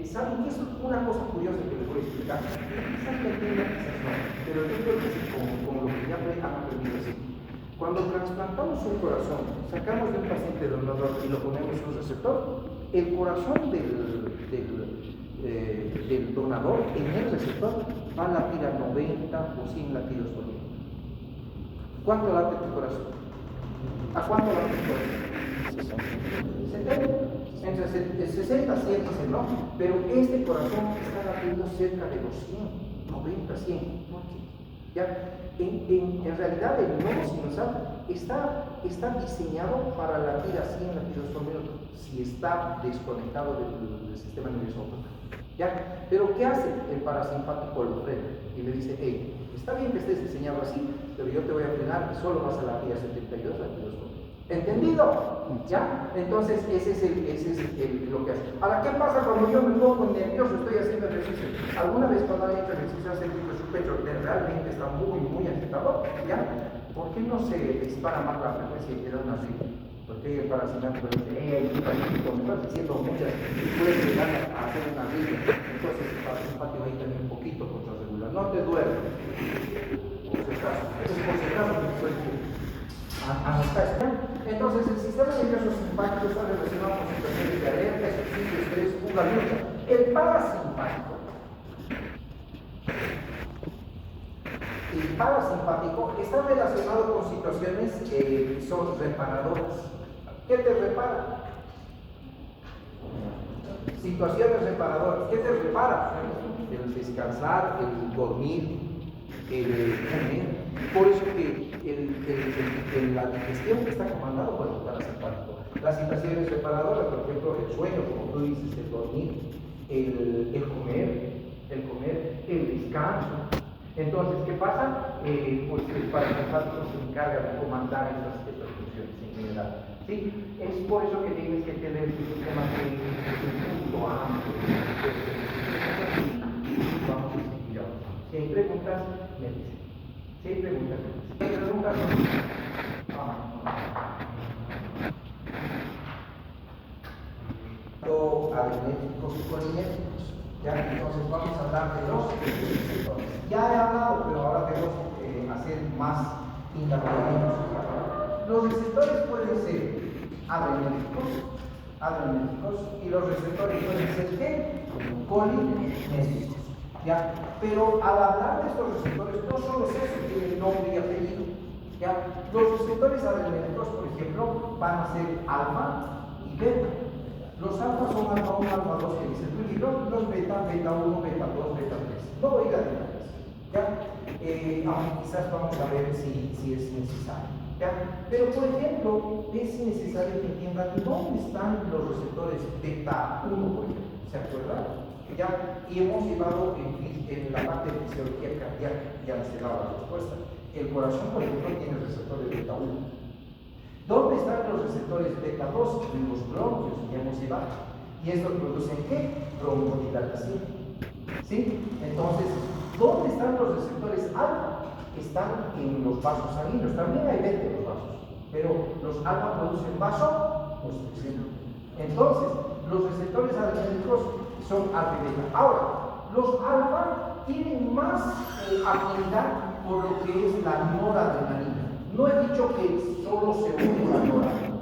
¿saben qué es una cosa curiosa que les voy a explicar? Quizás me entiendan, quizás no, pero yo creo que sí, como lo que ya han aprendido así. Cuando trasplantamos un corazón, sacamos de un paciente donador y lo ponemos en un receptor, el corazón del donador en el receptor va a latir a 90 o 100 latidos por minuto. ¿Cuánto late tu corazón? ¿A cuánto late tu corazón? 70. Entre 60 100 dicen, ¿no? Pero este corazón está latiendo cerca de los 100, 90, 100. ¿Por qué? ¿Ya? En realidad el nodo sinusal está diseñado para latir a 100 latidos por minuto si está desconectado del sistema nervioso autónomo. ¿Ya? Pero ¿qué hace? El parasimpático lo frena y le dice, hey, está bien que estés diseñado así, pero yo te voy a frenar y solo vas a latir a 72 latidos por minuto. ¿Entendido? ¿Ya? Entonces ese es lo que hace. Ahora, ¿qué pasa cuando yo me pongo nervioso, estoy haciendo ejercicio? ¿Alguna vez cuando hay ejercicio hace que su pecho realmente está muy, muy agitado? ¿Ya? ¿Por qué no se dispara más la frecuencia y queda una arritmia? Porque el parasimpático dice, me estás diciendo muchas, puedes llegar a hacer una arritmia. Entonces el parasimpático ahí también un poquito contrarregular. No te duermes. Por si acaso. Eso es por si acaso que estoy entonces, el sistema nervioso simpático está relacionado con situaciones de alerta, ejercicio, estrés, fuga, lucha. El parasimpático está relacionado con situaciones que son reparadoras. ¿Qué te repara? Situaciones reparadoras. ¿Qué te repara? El descansar, el dormir, el comer. Por eso que la digestión está comandada por el parasimpático. Las situaciones reparadoras, por ejemplo, el sueño, como tú dices, el dormir, el comer, el descanso. Entonces, ¿qué pasa? Pues el parasimpático se encarga de comandar estas funciones en general. ¿Sí? Es por eso que tienes que tener un sistema de un punto amplio. Vamos a seguir ahora. Si hay preguntas, me dicen. Si hay preguntas, me dicen. ¿Hay preguntas? Aritméticos y colinéticos. ¿Ya? Entonces vamos a hablar de los receptores. Ya he hablado, pero ahora tenemos que hacer más hincapié. Los receptores pueden ser adrenérgicos, y los receptores pueden ser ¿qué? Colinéticos. ¿Ya? Pero al hablar de estos receptores, no solo es eso, tienen nombre y apellido. ¿Ya? Los receptores adrenérgicos, por ejemplo, van a ser alfa y beta. Los alfa son alfa 1, alfa 2 que dicen Luis, y los beta, beta 1, beta 2, beta 3. No voy a ir a detalles. ¿Ya? Aunque quizás vamos a ver si es necesario. ¿Ya? Pero, por ejemplo, es necesario que entiendan dónde están los receptores beta 1, por ejemplo. ¿Se acuerdan? ¿Ya? Y hemos llevado en la parte de fisiología cardíaca, ya les he dado la respuesta. El corazón, por ejemplo, tiene receptores beta 1. ¿Dónde están los receptores beta 2? En los bronquios, ya hemos llevado. ¿Y estos producen qué? Broncodilatación. ¿Sí? Entonces, ¿dónde están los receptores alfa? Están en los vasos sanguíneos. También hay beta en los vasos, pero los alfa producen vasoconstricción. Entonces, los receptores adrenérgicos son alfa y beta. Ahora, los alfa tienen más afinidad por lo que es la noradrenalina. No he dicho que solo se une la noradrenalina,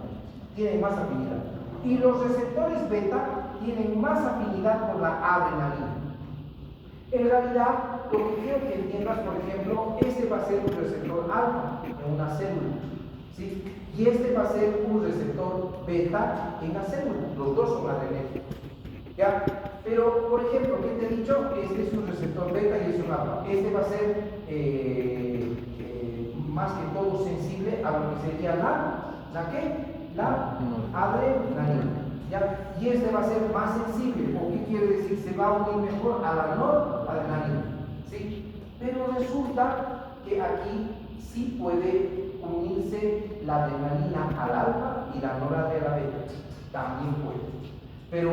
tienen más afinidad. Y los receptores beta tienen más afinidad por la adrenalina. En realidad, lo que quiero que entiendas, por ejemplo, este va a ser un receptor alfa en una célula, ¿sí? Y este va a ser un receptor beta en la célula. Los dos son adrenérgicos, ¿ya? Pero, por ejemplo, ¿qué te he dicho? Este es un receptor beta y es un alfa. Este va a ser más que todo sensible a lo que sería la la adrenalina. ¿Ya? Y este va a ser más sensible. ¿O qué quiere decir? Se va a unir mejor a la noradrenalina. ¿Sí? Pero resulta que aquí sí puede unirse la adrenalina al alfa y la noradrenalina al beta. También puede. Pero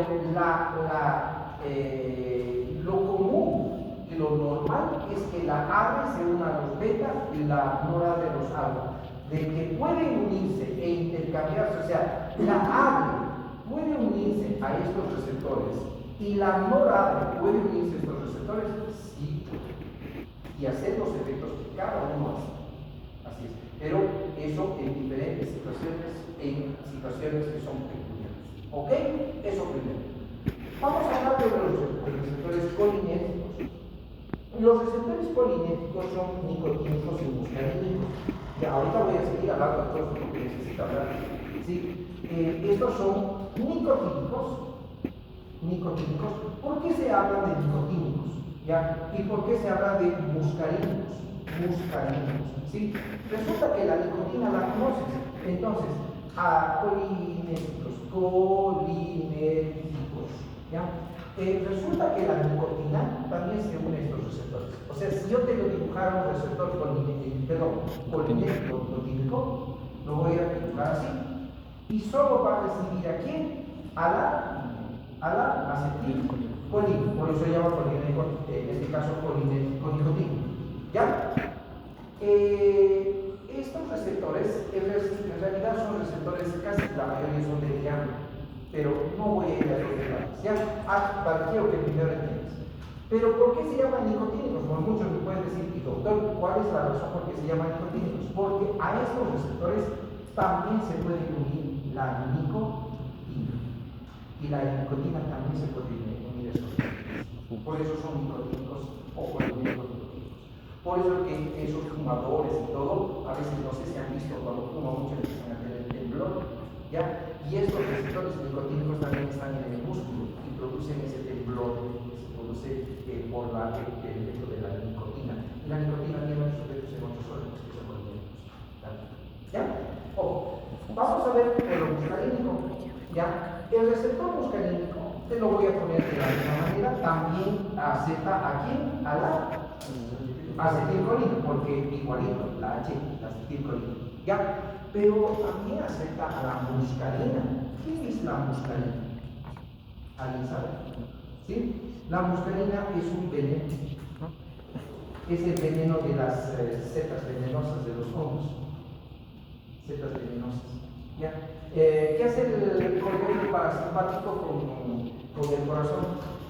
lo común y lo normal es que la ADRE se una a los betas y la noradrenalina de los alfa. De que pueden unirse e intercambiarse, o sea, la ADRE puede unirse a estos receptores y la noradrenalina puede unirse a estos receptores, sí, y hacer los efectos que cada uno hace. Así es. Pero eso en diferentes situaciones, en situaciones que son peculiares. ¿Ok? Eso primero. Vamos a hablar de los receptores colinéticos. Los receptores colinéticos son nicotínicos y muscarínicos. Ya, ahorita voy a seguir hablando de todo lo que necesita hablar. ¿Sí? Estos son nicotínicos. ¿Por qué se habla de nicotínicos? ¿Ya? ¿Y por qué se habla de muscarínicos? ¿Sí? Resulta que la nicotina la conoces. Entonces, a colinéticos. ¿Ya? Resulta que la nicotina también se une a estos receptores. O sea, si yo te lo dibujara un receptor colinético, lo voy a dibujar así. Y solo va a recibir a quién? A la acetilcolina. Por eso se llama colinético, en este caso colinético nicotínico. ¿Ya? Estos receptores, en realidad son receptores, casi la mayoría son de ligando, pero no voy a ir a los detalles. ¿Ya? Quiero que primero entiendas. Pero ¿por qué se llaman nicotínicos? Como muchos me pueden decir, y doctor, ¿cuál es la razón por qué se llaman nicotínicos? Porque a estos receptores también se puede unir la nicotina. Y la nicotina también se puede unir a estos receptores. Por eso son nicotínicos o colinéticos. Por eso que esos fumadores y todo, a veces no sé si han visto cuando fuman mucho empiezan a tener temblor, ¿ya? Y estos receptores nicotínicos también están en el músculo y producen ese temblor que se produce por el efecto de la nicotina. Y la nicotina tiene muchos efectos en otros órganos que son colinéticos. ¿Ya? Vamos a ver lo muscarínico. ¿Ya? El receptor muscarínico, te lo voy a poner de la misma manera, también acepta a quién? A la acetilcolina, porque igualito, la H, la acetilcolina. ¿Ya? Pero también acepta a la muscarina. ¿Qué es la muscarina? ¿Alguien sabe? ¿Sí? La muscarina es un veneno. Es el veneno de las setas venenosas de los hongos. Setas venenosas. ¿Ya? ¿Qué hace el parasimpático con el corazón?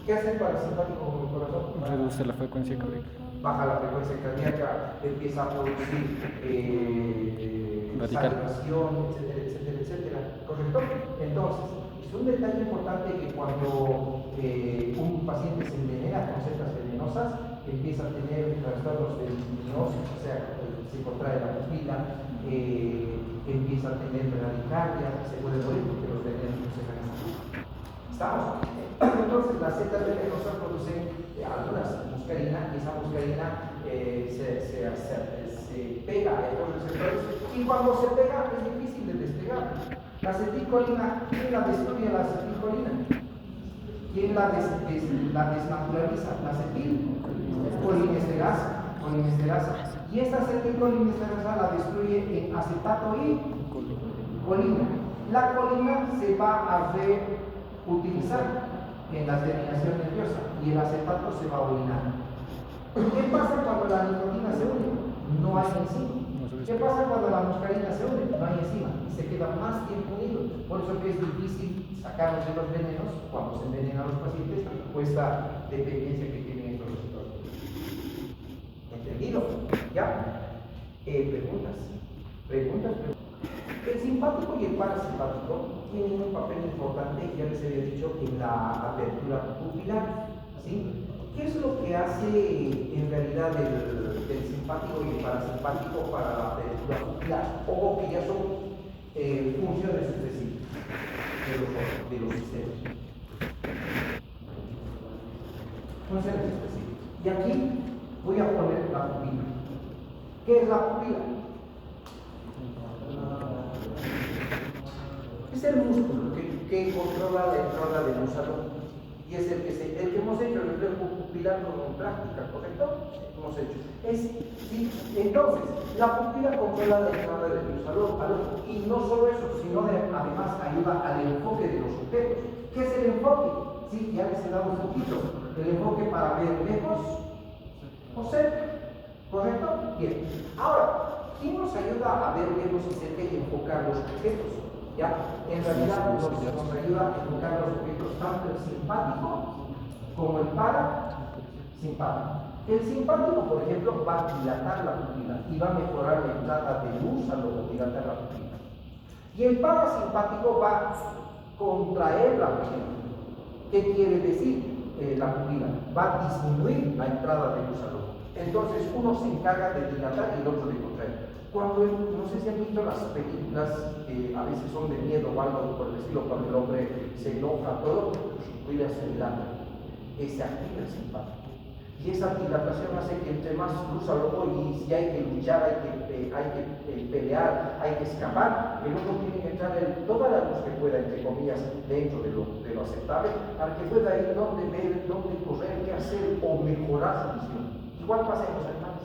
¿Qué hace el parasimpático con el corazón? Reduce la frecuencia cardíaca. Baja la frecuencia cardíaca, empieza a producir saturación, etcétera. ¿Correcto? Entonces, es un detalle importante que cuando un paciente se envenena con setas venenosas, empieza a tener trastornos de disminución, o sea, se contrae la pupila, empieza a tener bradicardia, se puede morir porque los venenos no se van a salir. ¿Estamos? Entonces, las setas venenosas producen algunas muscarina, y esa muscarina se pega a estos receptores, y cuando se pega es difícil de despegar. La acetilcolina, ¿quién la destruye la acetilcolina? ¿Quién la desnaturaliza? La acetilcolinesterasa. Y esta acetilcolinesterasa la destruye en acetato y colina. La colina se va a reutilizar en la terminación nerviosa y el acetato se va a orinar. ¿Qué pasa cuando la nicotina se une? No hay enzima. ¿Qué pasa cuando la muscarina se une? No hay enzima y se queda más tiempo unido. Por eso que es difícil sacarlos de los venenos cuando se envenenan a los pacientes por esta dependencia que tienen estos receptores. ¿Entendido? ¿Ya? ¿Preguntas? El simpático y el parasimpático tienen un papel importante, ya les había dicho, en la apertura pupilar. ¿Sí? ¿Qué es lo que hace en realidad el simpático y el parasimpático para la apertura pupilar? O que ya son funciones específicas de los sistemas. Funciones específicas. Y aquí voy a poner la pupila. ¿Qué es la pupila? Es el músculo que controla la entrada de luz al ojo. Y es el que hemos hecho el reflejo pupilar como práctica, ¿correcto? Hemos hecho. ¿Sí? Entonces, la pupila controla la entrada de luz al ojo. Y no solo eso, sino además ayuda al enfoque de los objetos. ¿Qué es el enfoque? Sí, ya les he dado un poquito. El enfoque para ver lejos o cerca, ¿correcto? Bien. Ahora, ¿quién nos ayuda a ver lejos y cerca y enfocar los objetos? ¿Ya? En realidad nos ayuda a enfocar los objetos tanto el simpático como el parasimpático. El simpático, por ejemplo, va a dilatar la pupila y va a mejorar la entrada de luz al ojo, dilatar la pupila. Y el parasimpático va a contraer la pupila. ¿Qué quiere decir la pupila? Va a disminuir la entrada de luz al ojo. Entonces uno se encarga de dilatar y el otro de contraer. No sé si han visto las películas que a veces son de miedo o algo por el estilo, cuando el hombre se enoja, todo, su pupila se dilata. Se activa el simpático. Y esa dilatación hace que entre más luz al ojo, y si hay que luchar, hay que pelear, hay que escapar, el ojo tiene que entrar toda la luz que pueda, entre comillas, dentro de lo aceptable, para que pueda ir donde ver, donde correr, qué hacer o mejorar su visión. Igual pasa en los animales.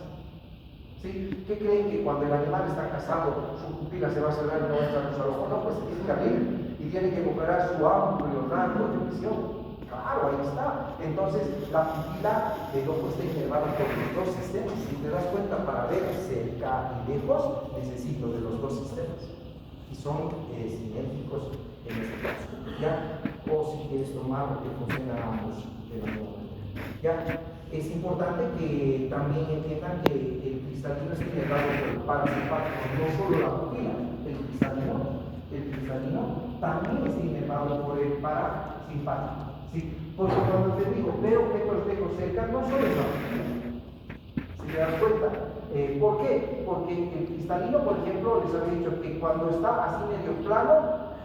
¿Sí? ¿Qué creen que cuando el animal está cazado, su pupila se va a cerrar y no va a entrar luz al ojo? No, pues tiene que abrir y tiene que mejorar su amplio rango de visión. Claro, ahí está. Entonces, la pupila del ojo está inervada por los dos sistemas. Si te das cuenta, para ver cerca y lejos, necesito de los dos sistemas. Y son sinérgicos en este caso. ¿Ya? O si quieres tomar, porque funcionan ambos de la misma manera. ¿Ya? Es importante que también entiendan que el cristalino es inervado por el parasimpático, no solo la pupila, el cristalino también es inervado por el parasimpático. ¿Sí? Porque cuando te digo, veo objetos cerca, no solo es la pupila. Si te das cuenta. ¿Por qué? Porque el cristalino, por ejemplo, les había dicho que cuando está así medio plano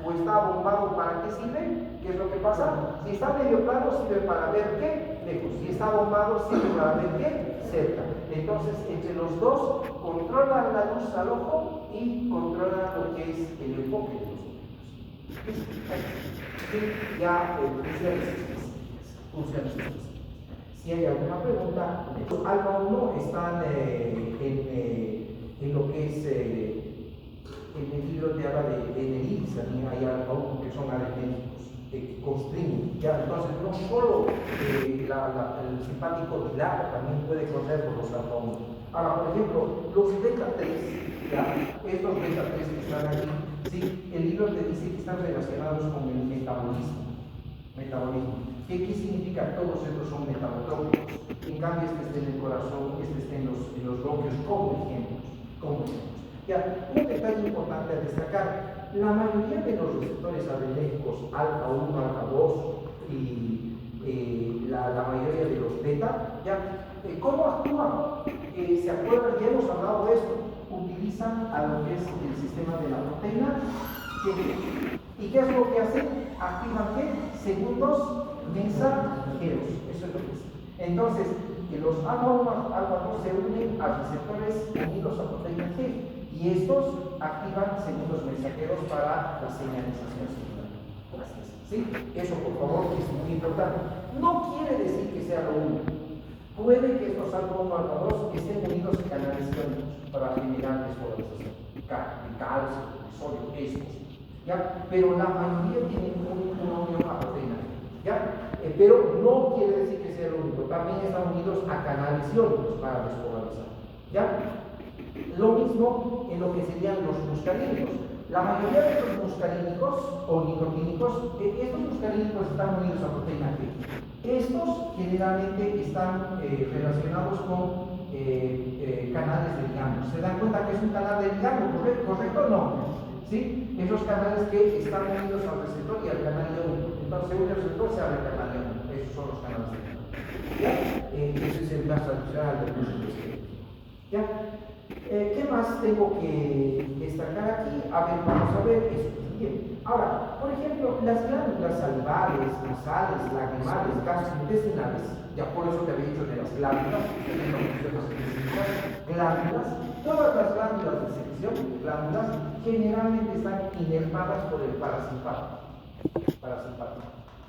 o está bombado, ¿para qué sirve? ¿Qué es lo que pasa? Si está medio plano, sirve para ver qué lejos. Si está bombado, sirve para ver qué cerca. Entonces, entre los dos, controlan la luz al ojo y controlan lo que es el enfoque de los objetos. Y ya funciones específicas. Si hay alguna pregunta, alfa 1 están en lo que es en el libro te habla de Neris, también hay alfa 1 que son alergénicos, que constriñen. Ya, entonces, no solo el simpático dilata, también puede correr por los alfa 1. Ahora, por ejemplo, los beta 3, ¿ya? Estos beta 3 que están aquí, ¿sí? El libro te dice que están relacionados con el metabolismo. ¿Qué significa? Todos estos son metabotrópicos. En cambio, este está en el corazón, este está en los bronquios, como ejemplos. Ya, un detalle importante a destacar: la mayoría de los receptores adrenérgicos alfa 1, alfa 2 y la mayoría de los beta, ya, ¿cómo actúan? ¿Se acuerdan? Ya hemos hablado de esto. Utilizan a lo que es el sistema de la proteína. ¿Y qué es lo que hacen? Activan ¿qué? Segundos mensajeros. Eso es lo que es. Entonces, los alfa 1, alfa 2 se unen a receptores unidos a proteína G y estos activan segundos mensajeros para la señalización celular. ¿Sí? Eso, por favor, es muy importante. No quiere decir que sea lo único. Puede que estos alfa 1, alfa 2 estén unidos a canales iónicos para generar despolarización de calcio, de sodio, estos. ¿Ya? Pero la mayoría tienen una unión a proteína. ¿Ya? Pero no quiere decir que sea lo único. También están unidos a canales iónicos para despolarizar. ¿Ya? Lo mismo en lo que serían los muscarínicos. La mayoría de los muscarínicos o nicotínicos, estos muscarínicos están unidos a proteína G. Estos generalmente están relacionados con canales de ligando. ¿Se dan cuenta que es un canal de ligando? ¿Correcto o no? ¿Sí? Esos canales que están unidos al receptor y al canal iónico. Entonces, según el receptor se abre el canal iónico. Esos son los canales de ligando. ¿Ya? Ese es el más tradicional del receptor. ¿Ya? ¿Qué más tengo que destacar aquí? A ver, vamos a ver eso. Bien. Ahora, por ejemplo, las glándulas salivares, nasales, lagrimales, gastrointestinales, ya por eso te había dicho de las glándulas, glándulas, todas las glándulas de secreción, glándulas, generalmente están inervadas por el parasimpático.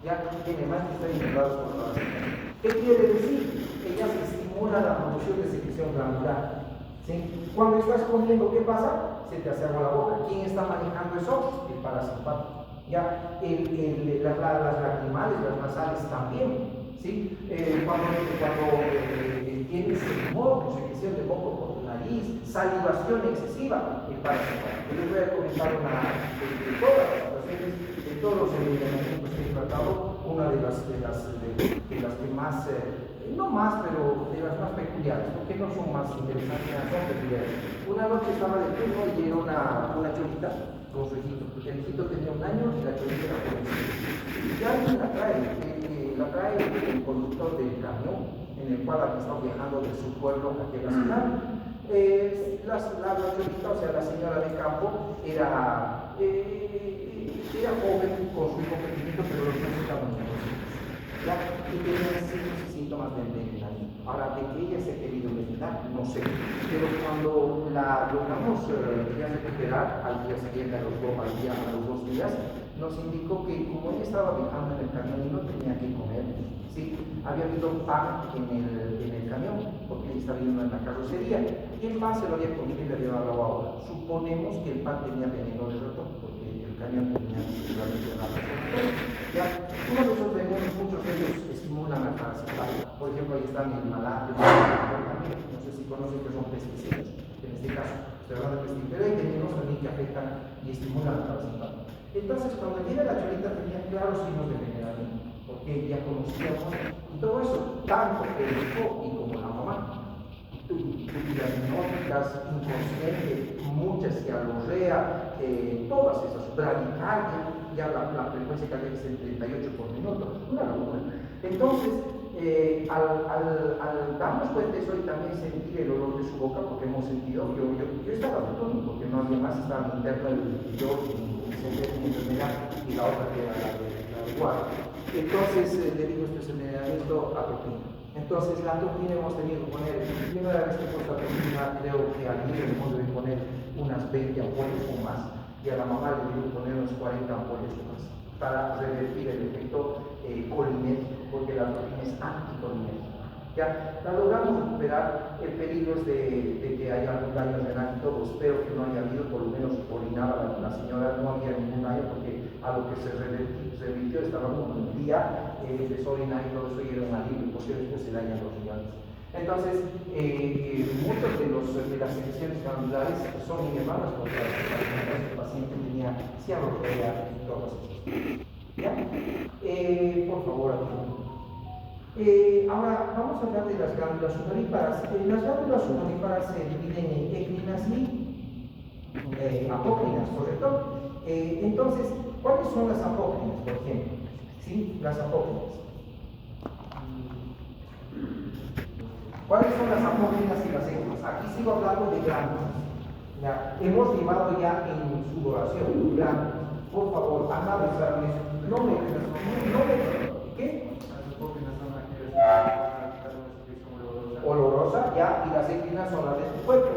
Ya, generalmente están inervadas por el parasimpático. ¿Qué quiere decir? Ellas estimulan la producción de secreción glandular. ¿Sí? Cuando estás comiendo, ¿qué pasa? Se te hace agua la boca. ¿Quién está manejando eso? El parasimpático. Ya, las lacrimales, las nasales también. ¿Sí? Cuando tienes moco, secreción de moco por tu nariz, salivación excesiva, el parasimpático. Yo les voy a comentar de todas las situaciones, de todos los elementos que he tratado, una de las que más, no más, pero de las más peculiares, porque no son más interesantes, son peculiares. Una noche estaba de turno y llegó una cholita con su hijito. El hijito tenía 1 año y la cholita era jovencita. Y alguien la trae el conductor del camión, en el cual había estado viajando de su pueblo aquí a la ciudad. La cholita, o sea, la señora de campo, era joven con su hijo pequeñito, pero los niños estaban muy ya, y tenía signos y síntomas de envenenamiento. Ahora, de que ella se ha querido envenenar, no sé, pero cuando la logramos ya recuperar al día siguiente, a los 2 días, nos indicó que como ella estaba viajando en el camión y no tenía que comer, ¿sí? Había habido pan en el camión, porque ella estaba yendo en la carrocería, y el pan se lo había comido y le había dado agua. Suponemos que el pan tenía veneno de ratón, porque el camión tenía seguramente una razón. Ya, uno de esos venenos, muchos de ellos estimulan al parasimpático. Por ejemplo, ahí están el malaria, no sé si conocen que son pesticidas, en este caso, estoy hablando de pesticidas, pero hay venenos también que afectan y estimulan al parasimpático. Entonces, cuando llega la cholita tenía claros signos de envenenamiento, porque ya conocíamos y todo eso, tanto el hijo y como la mamá. Las hipnóticas, inconsciente, muchas cialorrea, todas esas, bradicardia, ya la frecuencia cardíaca es en 38 por minuto, una locura. Entonces, al darnos cuenta de eso y también sentir el olor de su boca, porque hemos sentido, yo estaba de turno, porque no había más, estaba interna yo y mi enfermedad y la otra que era la de guardia. Entonces le digo, esto es envenenamiento atropina. Entonces la atropina hemos tenido que poner, primera vez que he puesto atropina, creo que al niño hemos de poner unas 20 ampollas o más, y a la mamá le digo poner unos 40 ampollas o más, para revertir el efecto colinético, porque la atropina es anticolinética. Ya la logramos recuperar. El peligro es de que haya algún daño renal y todo. Espero que no haya habido, por lo menos orinaba la señora, no había ningún daño, porque a lo que se revirtió estaba como un día, empezó a orinar y todo eso y era un alivio, porque después se dañan los riñones. Entonces, muchas de las secreciones glandulares son inervadas porque el paciente tenía cialorrea y todas esas cosas. ¿Ya? Por favor, ahora vamos a hablar de las glándulas sudoríparas. Las glándulas sudoríparas se dividen en écrinas y apócrinas, ¿correcto? Entonces, ¿cuáles son las apócrinas, por ejemplo? ¿Sí? Las apócrinas. ¿Cuáles son las apócrinas y las écrinas? Aquí sigo hablando de glándulas. Ya, hemos llevado ya en sudoración glándulas. Por favor, analizar eso. ¿Qué? Olorosa, ya, y las écrinas son las de tu cuerpo.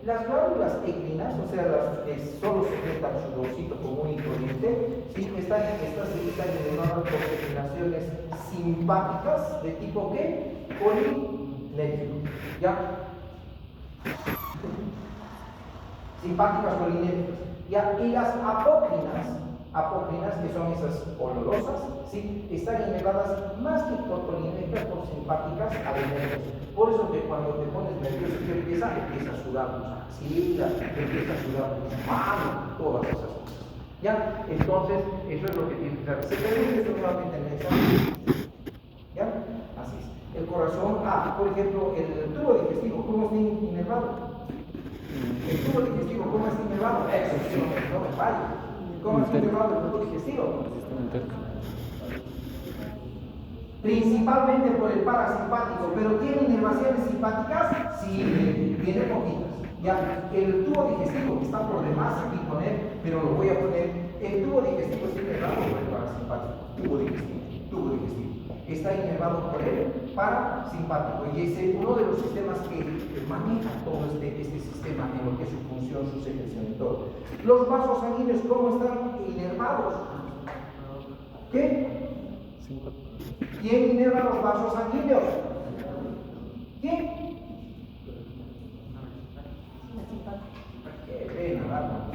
Las glándulas écrinas, o sea, las que solo secretan sudorcito común y corriente, ¿sí? Estas se están denominadas por secreciones simpáticas de tipo ¿qué? Colinético, ¿ya? Simpáticas colinéticas, ¿ya? Y las apócrinas, que son esas olorosas, ¿sí? Están inervadas más que por colinéticas, por simpáticas a los nervios. Por eso que cuando te pones nervioso, ¿qué empieza a sudar tus axilas, empieza a sudar tus manos, todas esas cosas. ¿Ya? Entonces, eso es lo que tiene que hacer. Se pregunta esto nuevamente en el examen. ¿Ya? Así es. El corazón, por ejemplo, el tubo digestivo, ¿cómo está inervado? El tubo digestivo, ¿cómo está inervado? Eso, sí, no me fallo. ¿Cómo está inervado el tubo digestivo? Principalmente por el parasimpático, pero ¿tiene inervaciones simpáticas? Sí, tiene poquitas. Ya, el tubo digestivo que está por demás aquí poner, pero lo voy a poner, el tubo digestivo está inervado por el parasimpático, tubo digestivo, está inervado por el parasimpático, y es uno de los sistemas que maneja todo este sistema en lo que es su función, su secreción y todo. Los vasos sanguíneos, ¿cómo están inervados? ¿Qué? ¿Quién inerva los vasos sanguíneos? ¿Quién? Qué pena,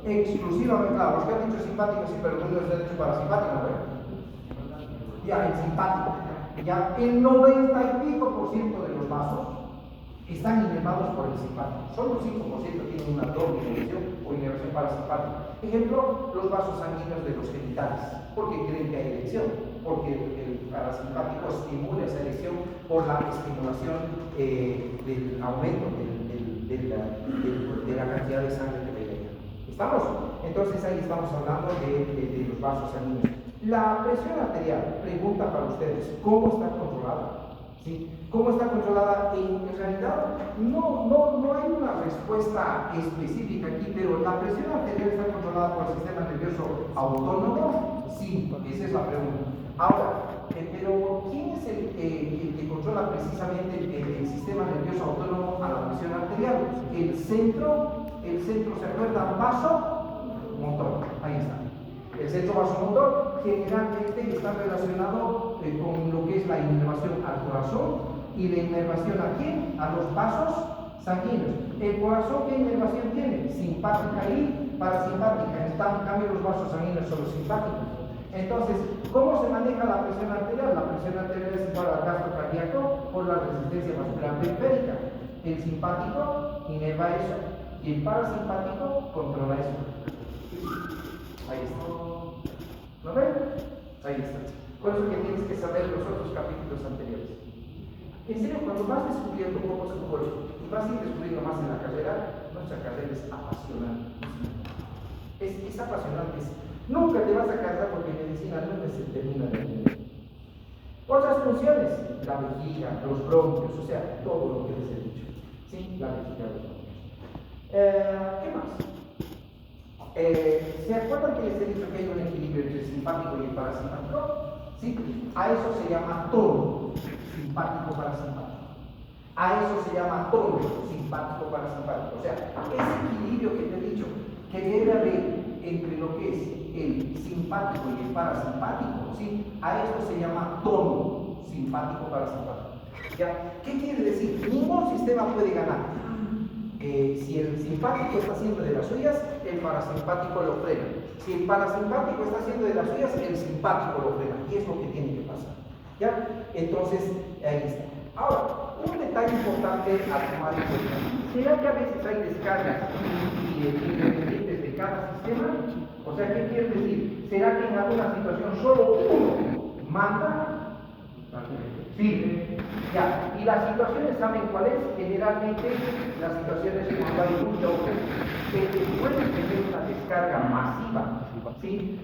exclusivamente, claro, los que han dicho simpático, sí, pero no les han dicho parasimpático, ¿no? Ya, el simpático. Ya, el 90 y pico % de los vasos están inervados por el simpático. Solo el 5% tienen una doble inervación o inervación parasimpática. Ejemplo, los vasos sanguíneos de los genitales. ¿Por qué creen que hay erección? Porque el parasimpático estimula esa erección por la estimulación del aumento de la cantidad de sangre que llega. ¿Estamos? Entonces ahí estamos hablando de los vasos sanguíneos. La presión arterial, pregunta para ustedes, ¿cómo está controlada? ¿Sí? ¿Cómo está controlada? En realidad no hay una respuesta específica aquí, pero la presión arterial está controlada por el sistema nervioso autónomo. Sí, esa es la pregunta. Ahora, pero ¿quién es el que controla precisamente el sistema nervioso autónomo a la presión arterial? El centro se acuerda, vaso motor, ahí está. El centro vasomotor generalmente está relacionado con lo que es la inervación al corazón y la inervación a quién? A los vasos sanguíneos. ¿El corazón qué inervación tiene? Simpática y parasimpática. En cambio, los vasos sanguíneos son los simpáticos. Entonces, ¿cómo se maneja la presión arterial? La presión arterial es igual al gasto cardíaco por la resistencia vascular periférica. El simpático inerva eso y el parasimpático controla eso. Ahí está. ¿Lo ven? Ahí está. Por eso que tienes que saber los otros capítulos anteriores. En serio, cuando vas descubriendo poco a poco y vas a ir descubriendo más en la carrera, nuestra carrera es apasionante. Es apasionante. Nunca te vas a casar porque medicina nunca se termina de aprender. Otras funciones, la vejiga, los bronquios, o sea, todo lo que les he dicho. ¿Sí? La vejiga, los bronquios. ¿Qué más? ¿Se acuerdan que les he dicho que hay un equilibrio entre el simpático y el parasimpático? ¿Sí? A eso se llama tono, simpático parasimpático. A eso se llama tono, simpático parasimpático. O sea, ese equilibrio que te he dicho, que debe haber entre lo que es el simpático y el parasimpático, ¿sí? A esto se llama tono, simpático parasimpático. ¿Ya? ¿Qué quiere decir? Ningún sistema puede ganar. Si el simpático está haciendo de las suyas, el parasimpático lo frena. Si el parasimpático está haciendo de las suyas, el simpático lo frena. Y es lo que tiene que pasar. ¿Ya? Entonces, ahí está. Ahora, un detalle importante a tomar en cuenta. ¿Será que a veces hay descargas independientes de cada sistema? O sea, ¿qué quiere decir? ¿Será que en alguna situación solo uno manda? Sí, ya. Y las situaciones, ¿saben cuáles? Generalmente las situaciones cuando hay mucha oferta, que pueden tener una descarga masiva, ¿sí?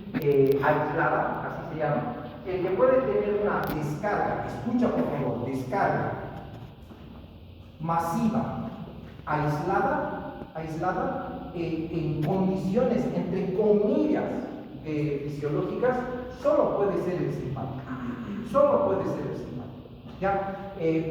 Aislada, así se llama. El que puede tener una descarga, escucha por favor, descarga masiva, aislada en condiciones, entre comillas, fisiológicas, solo puede ser el simpático. Solo puede ser el simpático. ¿Ya?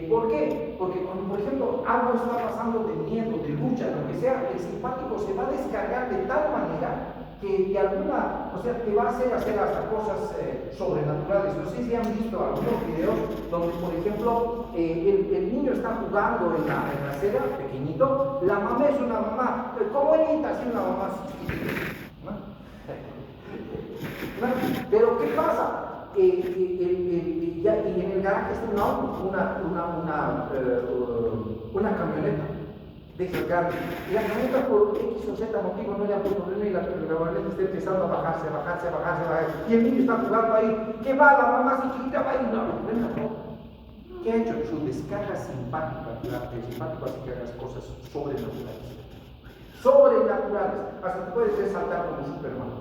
¿Por qué? Porque cuando, por ejemplo, algo está pasando de miedo, de lucha, lo que sea, el simpático se va a descargar de tal manera que alguna, o sea, te va a hacer hasta cosas sobrenaturales. No sé si han visto algunos videos donde, por ejemplo, el niño está jugando en la acera, pequeñito, la mamá es una mamá, como bonita, así una mamá ¿no? Pero ¿qué pasa? Y en el garaje está un auto, una camioneta de esas grandes. Y la camioneta por X o Z motivo no le ha puesto freno y la camioneta está empezando a bajarse. Y el niño está jugando ahí. ¿Qué va? La mamá así chiquita va y no. ¿Qué ha hecho? Su descarga simpática. El simpático hace que hagas cosas sobrenaturales. Hasta te puedes resaltar como Superman.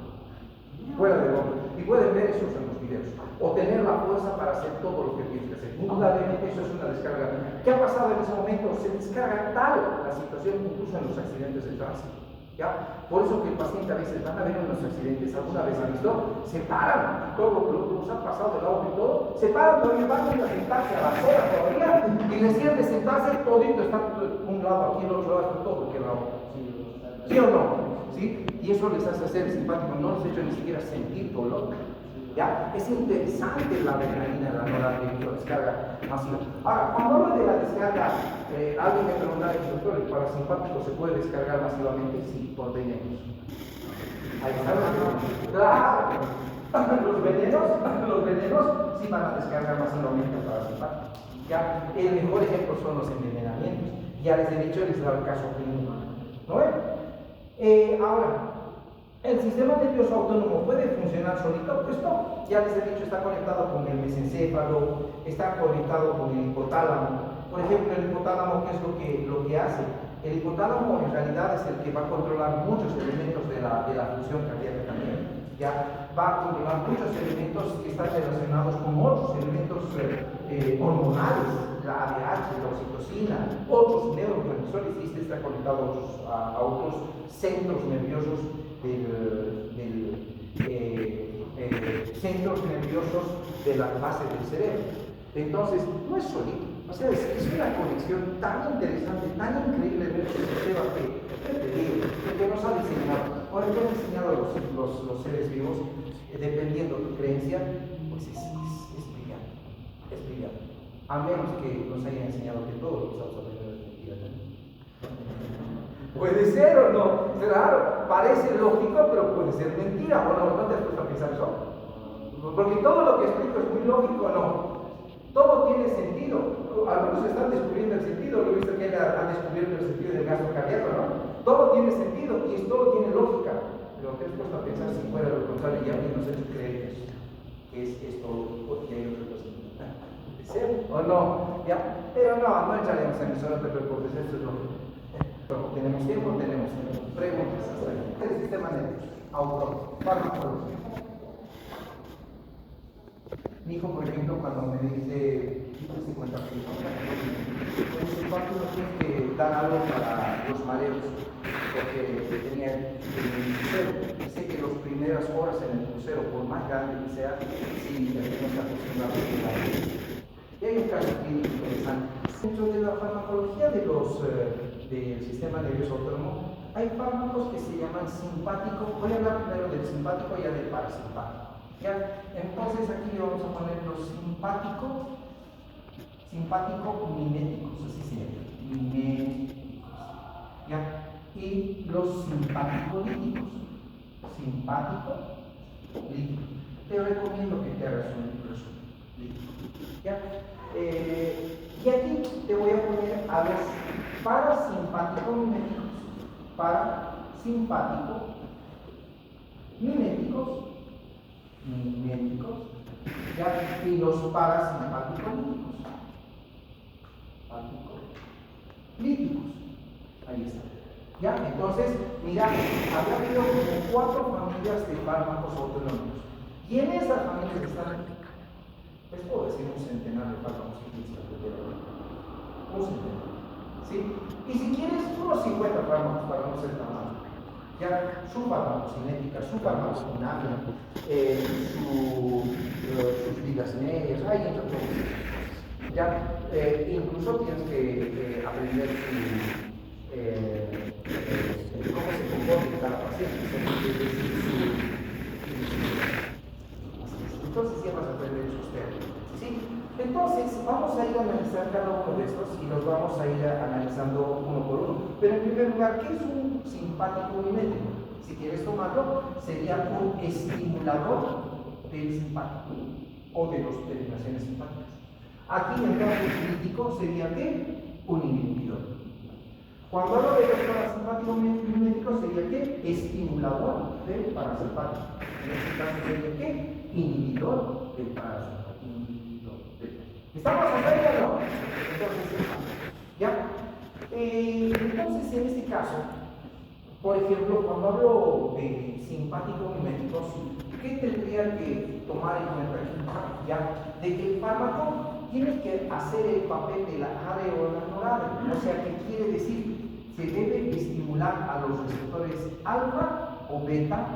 Fuera de broma. Y pueden ver eso en los videos. O tener la fuerza para hacer todo lo que tienes que hacer. Indudablemente eso es una descarga. ¿Qué ha pasado en ese momento? Se descarga tal la situación, incluso en los accidentes de tránsito. ¿Ya? Por eso que el paciente a veces van a ver unos accidentes, alguna vez han visto, se paran, todo lo que nos ha pasado del auto y todo, se paran, todavía van a sentarse a la acera todavía, y recién de sentarse, todito está un lado aquí, el otro lado, todo quebrado. ¿Sí o no? ¿Sí? Y eso les hace ser simpático, no les ha hecho ni siquiera sentir dolor. ¿Ya? Es interesante la adrenalina, la noradrenalina, la descarga masiva. Ahora, cuando hablo de la descarga, alguien me preguntaba, doctor, ¿el parasimpático se puede descargar masivamente? Sí, por venenos. Ahí está. Claro. Los venenos sí van a descargar masivamente al parasimpático. ¿Ya? El mejor ejemplo son los envenenamientos. Ya les he dicho, les he dado el caso clínico. ¿No ven? Ahora, ¿el sistema nervioso autónomo puede funcionar solito? Pues no, ya les he dicho, está conectado con el mesencéfalo, está conectado con el hipotálamo. Por ejemplo, el hipotálamo, ¿qué es lo que hace? El hipotálamo en realidad es el que va a controlar muchos elementos de la función cardíaca también. Ya va a controlar muchos elementos que están relacionados con otros elementos hormonales, la ADH, la oxitocina, otros neurotransmisores, y este está conectado a otros centros nerviosos centros nerviosos de la base del cerebro. Entonces, no es solito. O sea, es una conexión tan interesante, tan increíble de este sistema que nos ha diseñado. Ahora, que han diseñado los seres vivos, dependiendo de tu creencia, pues es brillante. Es brillante. A menos que nos hayan enseñado que todo lo que estamos aprendiendo es mentira. Puede ser o no, claro, parece lógico, pero puede ser mentira. Bueno, ¿no te has puesto a pensar eso? Porque todo lo que explico es muy lógico, ¿no? Todo tiene sentido. Algunos están descubriendo el sentido, lo he visto que han descubierto el sentido del gasto cardíaco, ¿no? Todo tiene sentido y todo tiene lógica. Pero te has puesto a pensar si fuera lo contrario, ya que nos ha hecho creer que es esto o que hay otra cosa. ¿Puede ser o no? ¿Ya? Pero no echaremos en eso, no te preocupes, esto es lógico. Tenemos tiempo. Preguntas hasta ahí. El sistema nervioso autónomo, farmacología. Mi hijo, por ejemplo, cuando me dice 50 kilos, pues no tiene que dar algo para los mareos, porque tenía el crucero. Sé que las primeras horas en el crucero, por más grande que sea, sí, no está acostumbrado a la. Y hay un caso clínico interesante. Dentro de la farmacología del sistema nervioso autónomo, hay fármacos que se llaman simpáticos. Voy a hablar primero del simpático y ya del parasimpático. ¿Ya? Entonces aquí vamos a poner los simpáticos miméticos, así se llama, miméticos. ¿Ya? Y los simpático-líticos. Simpático-líticos. Te recomiendo que te hagas un resumen. ¿Ya? Y aquí te voy a poner a los parasimpático-miméticos. Parasimpático-miméticos. ¿Ya? Y los parasimpático-líticos. Ahí está. ¿Ya? Entonces, mira, había habido como 4 familias de fármacos autonómicos. Y en esas familias están, pues puedo decir, un centenar de fármacos un centenar. ¿Sí? Y si quieres, unos 50 fármacos para no ser tan malo. Ya, su farmacocinética, su farmacodinámica, sus vidas medias, hay entre todos. Ya, incluso tienes que aprender cómo se comporta cada paciente. Entonces ya vas a aprender esos términos. ¿Sí? Entonces, vamos a ir a analizar cada uno de estos y los vamos a ir analizando uno por uno. Pero en primer lugar, ¿qué es un simpático mimético? Si quieres tomarlo, sería un estimulador del simpático o de las terminaciones simpáticas. Aquí en el caso crítico sería ¿qué? Un inhibidor. Cuando hablo de los parasimpáticos miméticos sería ¿qué? Estimulador del parasimpático. En este caso sería ¿qué? Inhibidor del parasimpático. ¿Estamos hasta ahí o no? Entonces, ¿ya? Entonces, en este caso, por ejemplo, cuando hablo de simpático miméticos, ¿qué tendría que tomar en cuenta aquí? ¿Ya? De que el fármaco tiene que hacer el papel de la ADE o la NORADE. O sea, ¿qué quiere decir? se debe estimular a los receptores alfa o beta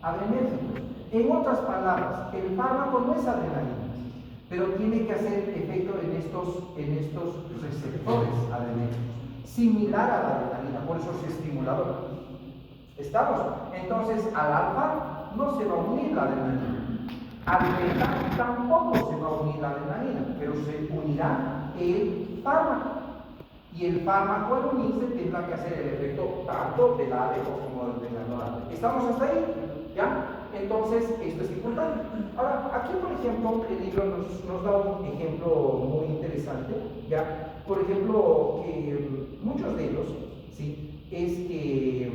adrenérgicos. En otras palabras, el fármaco no es adrenalina, pero tiene que hacer efecto en estos receptores adrenérgicos, similar a la adrenalina, por eso es estimulador. ¿Estamos? Entonces, al alfa no se va a unir la adrenalina. Al beta tampoco se va a unir la adrenalina, pero se unirá el fármaco. Y el fármaco al unirse tendrá que hacer el efecto tanto del ADE como del ADE. ¿Estamos hasta ahí? ¿Ya? Entonces, esto es importante. Ahora, aquí, por ejemplo, el libro nos da un ejemplo muy interesante. ¿Ya? Por ejemplo, que muchos de ellos, ¿sí? Es que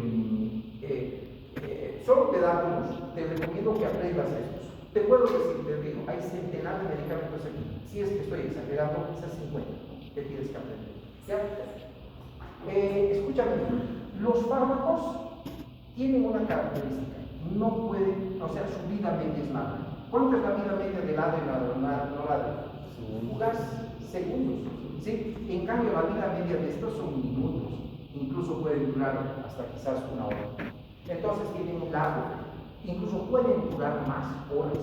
solo te damos, te recomiendo que aprendas estos. Te puedo decir, te digo, hay centenares de medicamentos aquí. Si es que estoy exagerando, quizás 50 que tienes que aprender. ¿Ya? Escúchame, los fármacos tienen una característica. No pueden, o sea, su vida media es larga. ¿Cuánto es la vida media del ADE y la noradrenalina? Fugaz, segundos. ¿Sí? En cambio, la vida media de estos son minutos. Incluso pueden durar hasta quizás una hora. Entonces tienen un largo. Incluso pueden durar más horas.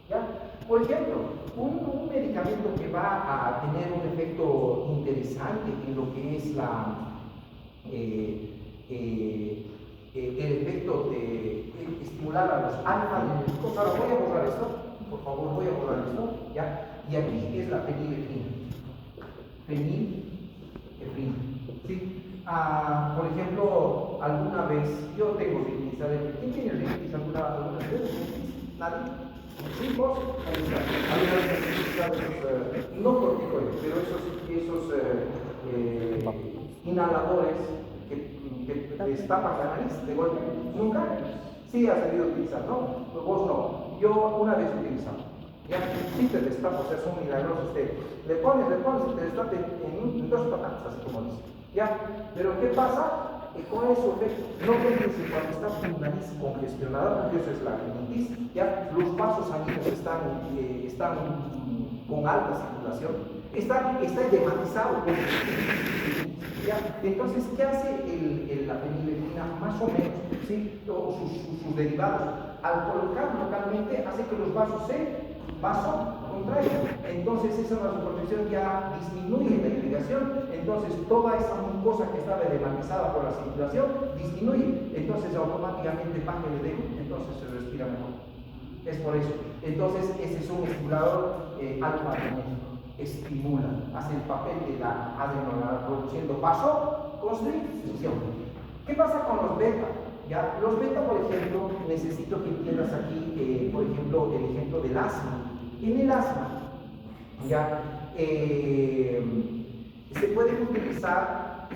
¿Ya? Por ejemplo, un medicamento que va a tener un efecto interesante en lo que es el efecto de estimular a los alfa-adrenérgicos. Ahora voy a borrar esto, por favor, voy a borrar esto, ¿ya? Y aquí es la fenilefrina. Fenilefrina, ¿sí? Por ejemplo, alguna vez, yo tengo rinitis, ¿quién tiene rinitis alguna vez? ¿Nadie? Sí, vos, alguna vez has utilizado esos, no corticoides, pero esos inhaladores que destapan la nariz de golpe. ¿Nunca? Sí has debido utilizar, ¿no? Vos no. Yo una vez utilizado. Ya, sí te destapa, o sea, son milagrosos. Le pones y te destapa en dos patadas, así como dice. Ya, pero ¿qué pasa? Con eso no pienses cuando está tu nariz congestionada, porque eso es la rinitis, ya los vasos sanguíneos están con alta circulación, está edematizado. ¿Ya? Entonces, ¿qué hace la fenilefrina? Más o menos, ¿sí? O sus derivados, al colocar localmente, hace que los vasos se vasocontraigan. Entonces, esa vasoconstricción ya disminuye la irrigación. Entonces, toda esa mucosa que estaba edematizada por la circulación disminuye. Entonces, automáticamente baja el edema. Entonces, se respira mejor. Es por eso. Entonces, ese es un estimulador alfa-adrenérgico. Estimula, hace el papel de la adrenalina produciendo vasoconstricción. ¿Qué pasa con los beta? ¿Ya? Los beta, por ejemplo, necesito que entiendas aquí, por ejemplo, el ejemplo del asma. En el asma, ¿ya? Se puede utilizar,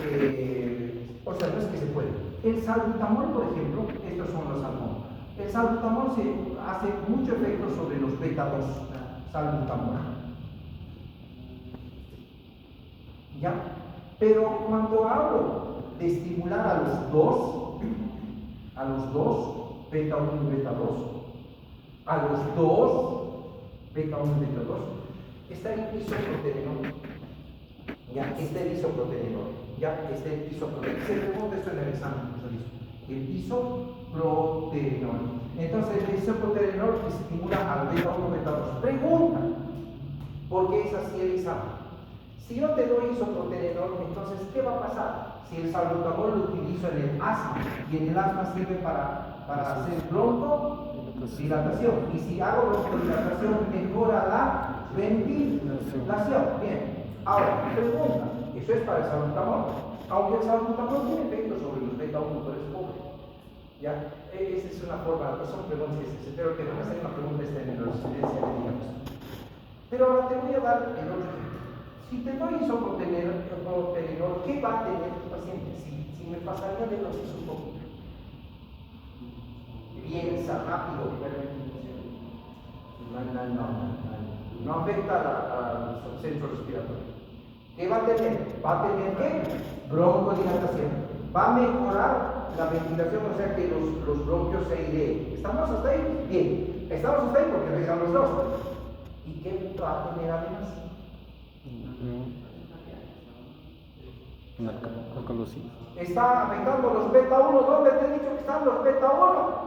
o sea, no es que se puede. El salbutamol, por ejemplo, estos son los salbutamol. El salbutamol hace mucho efecto sobre los beta 2, salbutamol. ¿Ya? Pero cuando hablo de estimular a los dos, beta 1 y beta 2, a los dos, beta 1 y beta 2, está el isoproterenol. ¿Ya? Está el isoproterenol. ¿Ya? Está el isoproterenol. Se pregunta esto en el examen. El isoproterenol. Entonces, el isoproterenol estimula al beta 1 y beta 2. Pregunta, ¿por qué es así el examen? Si yo te doy isoproterenol, entonces, ¿qué va a pasar? Si el salbutamol lo utilizo en el asma, y en el asma sirve para hacer broncodilatación, y si hago broncodilatación, mejora la ventilación. Bien, ahora, pregunta, eso es para el salbutamol, aunque el salbutamol tiene efecto sobre los beta 1, pero es pobre. ¿Ya? Esa es una forma, son preguntas que espero que van a hacer una pregunta en la residencia de días. Pero ahora te voy a dar el otro ejemplo. Si te doy isoproterenol, ¿qué va a tener tu paciente? Si me pasaría de dosis un poquito. Piensa rápido. No afecta al centro respiratorio. ¿Qué va a tener? Va a tener ¿qué? Broncodilatación. Va a mejorar la ventilación, o sea que los bronquios se ireen. ¿Estamos hasta ahí? Bien. Estamos hasta ahí porque dejan los dos. ¿Y qué va a tener además? Alcalosis. Está afectando los beta 1. ¿Dónde te he dicho que están los beta 1?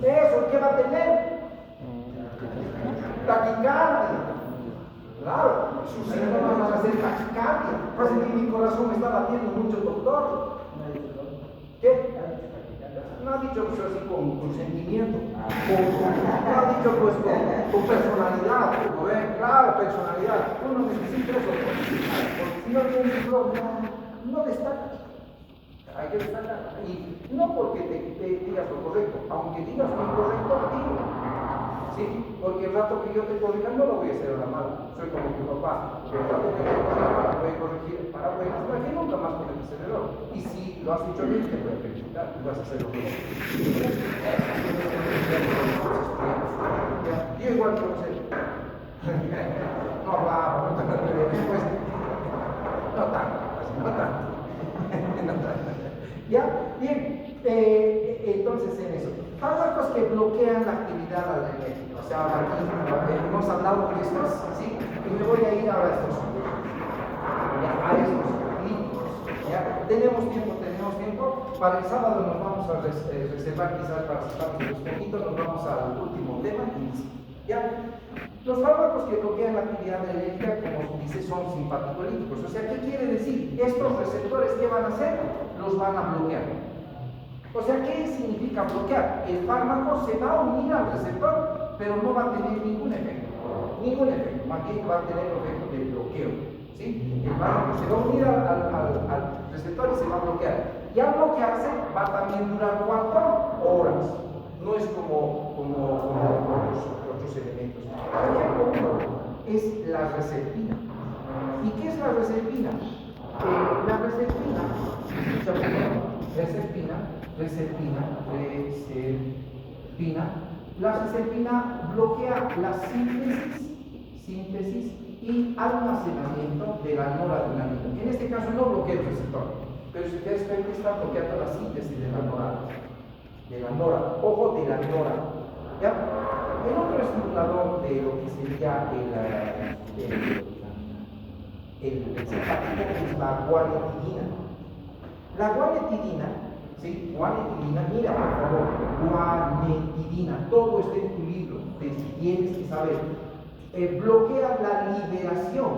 Eso, ¿qué va a tener? Taquicardia. Claro, sus síntomas van a ser taquicardia. Pues mi corazón me está latiendo mucho, doctor. ¿Qué? No ha dicho pues así con sentimiento. No ha dicho pues con personalidad. Claro, personalidad. Uno necesita eso. Porque si no tiene no destaca. Hay que destacar. Y no porque te digas lo correcto, aunque digas lo incorrecto, digo. ¿Sí? Porque el rato que yo te corrija no lo voy a hacer a la mala. Soy como tu papá. El rato que te corrija lo voy a corregir para buenas, para que nunca más cometas el error. Y si lo has hecho bien, te voy a felicitar y vas a hacer lo mismo. Yo igual quiero hacer. No hablaba, no tanto. No tanto. ¿Ya? Bien. Entonces en eso. Fármacos que bloquean la actividad adrenérgica. O sea, aquí hemos hablado de estos, ¿sí? Y me voy a ir ahora a estos. A estos clínicos. ¿Ya? Tenemos tiempo. Para el sábado nos vamos a reservar quizás para citarnos un poquito, nos vamos al último tema. ¿Ya? Los fármacos que bloquean la actividad adrenérgica, como dice, son simpaticolíticos. O sea, ¿qué quiere decir? Estos receptores, ¿qué van a hacer? Los van a bloquear. O sea, ¿qué significa bloquear? El fármaco se va a unir al receptor, pero no va a tener ningún efecto. Más bien va a tener efecto de bloqueo. ¿Sí? El fármaco se va a unir al receptor y se va a bloquear. Y al bloquearse va a también durar ¿cuánto? Horas. No es como otros elementos. Por ejemplo, es la reserpina. ¿Y qué es la reserpina? La reserpina, la reserpina bloquea la síntesis y almacenamiento de la noradrenalina. En este caso no bloquea el receptor, pero si ustedes ven que está bloqueando la síntesis de la nora. Ojo, de la nora. ¿Ya? El otro estimulador de lo que sería el simpático es la guanetidina. La guanetidina, ¿sí? Mira por favor, guanetidina, todo está en tu libro, tienes que saber. Bloquea la liberación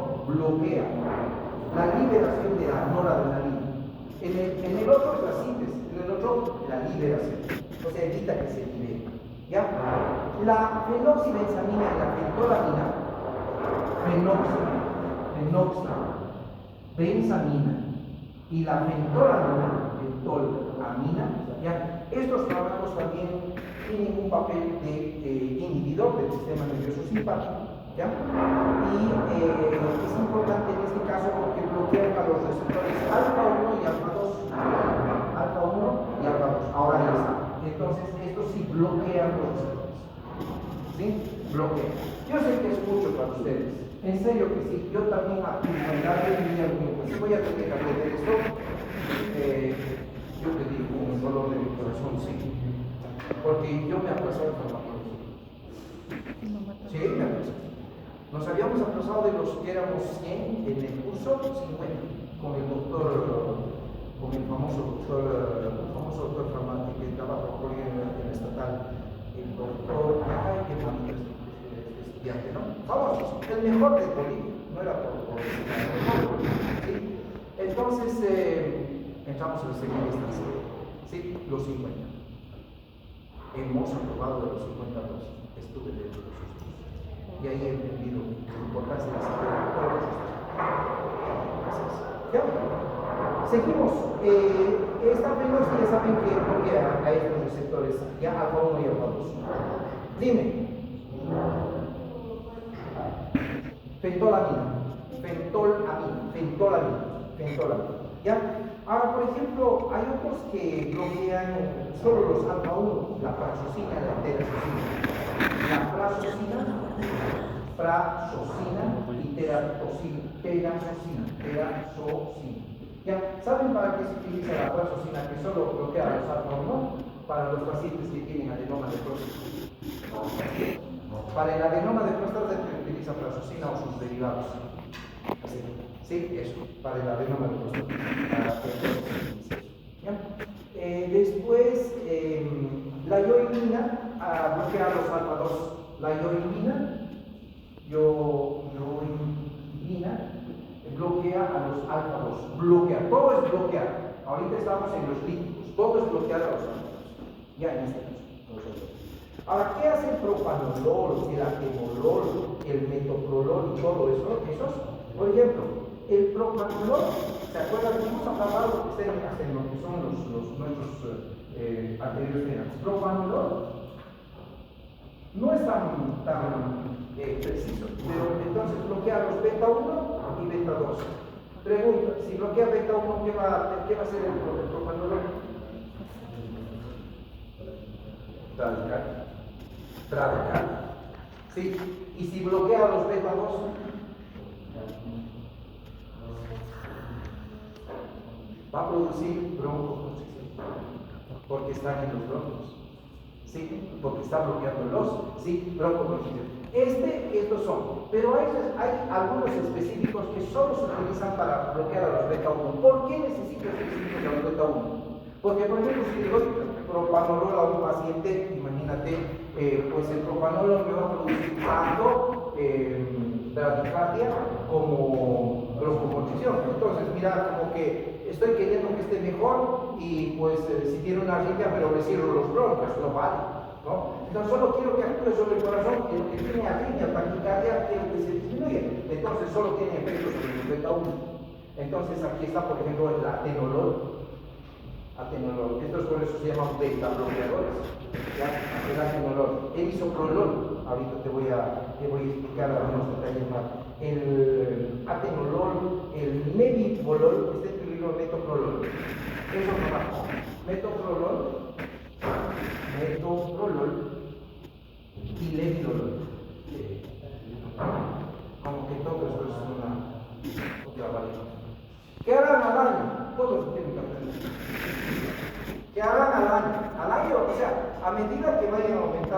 de la noradrenalina. En el otro es la síntesis, en el otro la liberación, o sea, evita que se libere. ¿Ya? La fenoxibenzamina y la fentolamina, benzamina y la fentolamina, ¿ya? Estos fármacos también tienen un papel de inhibidor del sistema nervioso simpático, ¿ya? Y es importante en este caso porque bloquean a los receptores alfa 1 y alfa 2. Ahora ya está. Entonces, estos sí bloquean los receptores. ¿Sí? Bloquean. Yo sé que es mucho para ustedes. En serio que sí. Yo también a mi edad pues voy a tener que aprender esto. Yo te digo, con el dolor de mi corazón, sí. Porque yo me aplazado en farmacología. Sí, me aplazado. Nos habíamos aplazado de los que éramos 100 en el curso, 50, con el famoso doctor Framante que trabaja por en estatal, el doctor, qué bonito estudiante, ¿no? Famoso, el mejor de Bolivia, no era por ¿sí? Entonces, entramos a la segunda instancia, ¿sí? Los 50. Hemos aprobado de los 52, estuve dentro de esos dos. Y ahí he entendido la importancia de saber todos los Gracias. ¿Ya? Seguimos. Esta fenoxia ya saben que bloquea a estos receptores, ya alfa 1 y alfa 2. Dime. Fentolamina. ¿Ya? Ahora, por ejemplo, hay otros que bloquean solo los alfa 1, la prazosin y la terazocina. La prazosin y terazocina. ¿Ya? ¿Saben para qué se utiliza la prazosin que solo bloquea los alfa 1? Para los pacientes que tienen adenoma de próstata. Para el adenoma de próstata se utiliza prazosin o sus derivados. Sí, eso, para el adeno macroscópico. Después, la yoimina bloquea los alfa 2. La yoimina bloquea a los alfa 2. Bloquea, todo es bloquear. Ahorita estamos en los líquidos, todo es bloquear a los alfa 2. Ya en este caso. Ahora, ¿qué hace el propanolol, el atenolol, el metoprolol y todo eso? Por ejemplo, el propanolol, ¿se acuerdan? Hemos hablado de ustedes en lo que son nuestros anteriores temas. Propanolol no es tan preciso, pero entonces bloquea los beta 1 y beta 2. Pregunta, si bloquea beta 1, ¿qué va a hacer el propanolol? Radical. ¿Sí? Y si bloquea los beta 2, va a producir broncoconstricción, porque están en los bronquios. ¿Sí? Porque está bloqueando ¿sí? Broncoconstricción. Estos son, pero hay algunos específicos que solo se utilizan para bloquear a los beta 1. ¿Por qué necesito específicos a los beta 1? Porque, por ejemplo, si le doy propanolol a un paciente, imagínate, pues el propanolol me va a producir tanto bradicardia como broncoconstricción. Entonces, mira, como que estoy queriendo que esté mejor y pues si tiene una arritmia, pero le cierro los bronquios, no vale, ¿no? Entonces, solo quiero que actúe sobre el corazón, y lo que tiene arritmia, taquicardia, quiero que se disminuya. Entonces, solo tiene efectos sobre el beta 1. Entonces, aquí está, por ejemplo, el atenolol. Estos por eso se llaman beta bloqueadores. El atenolol, el isoprolol, ahorita te voy a explicar algunos detalles más. El atenolol, el nebivolol, este es el libro metoprolol. Eso no va. Metoprolol y levidolol. Como que todo eso es una variedad. ¿Qué harán al año? Todos tienen que aprender. ¿Qué harán al año? Al año, o sea, a medida que vayan aumentando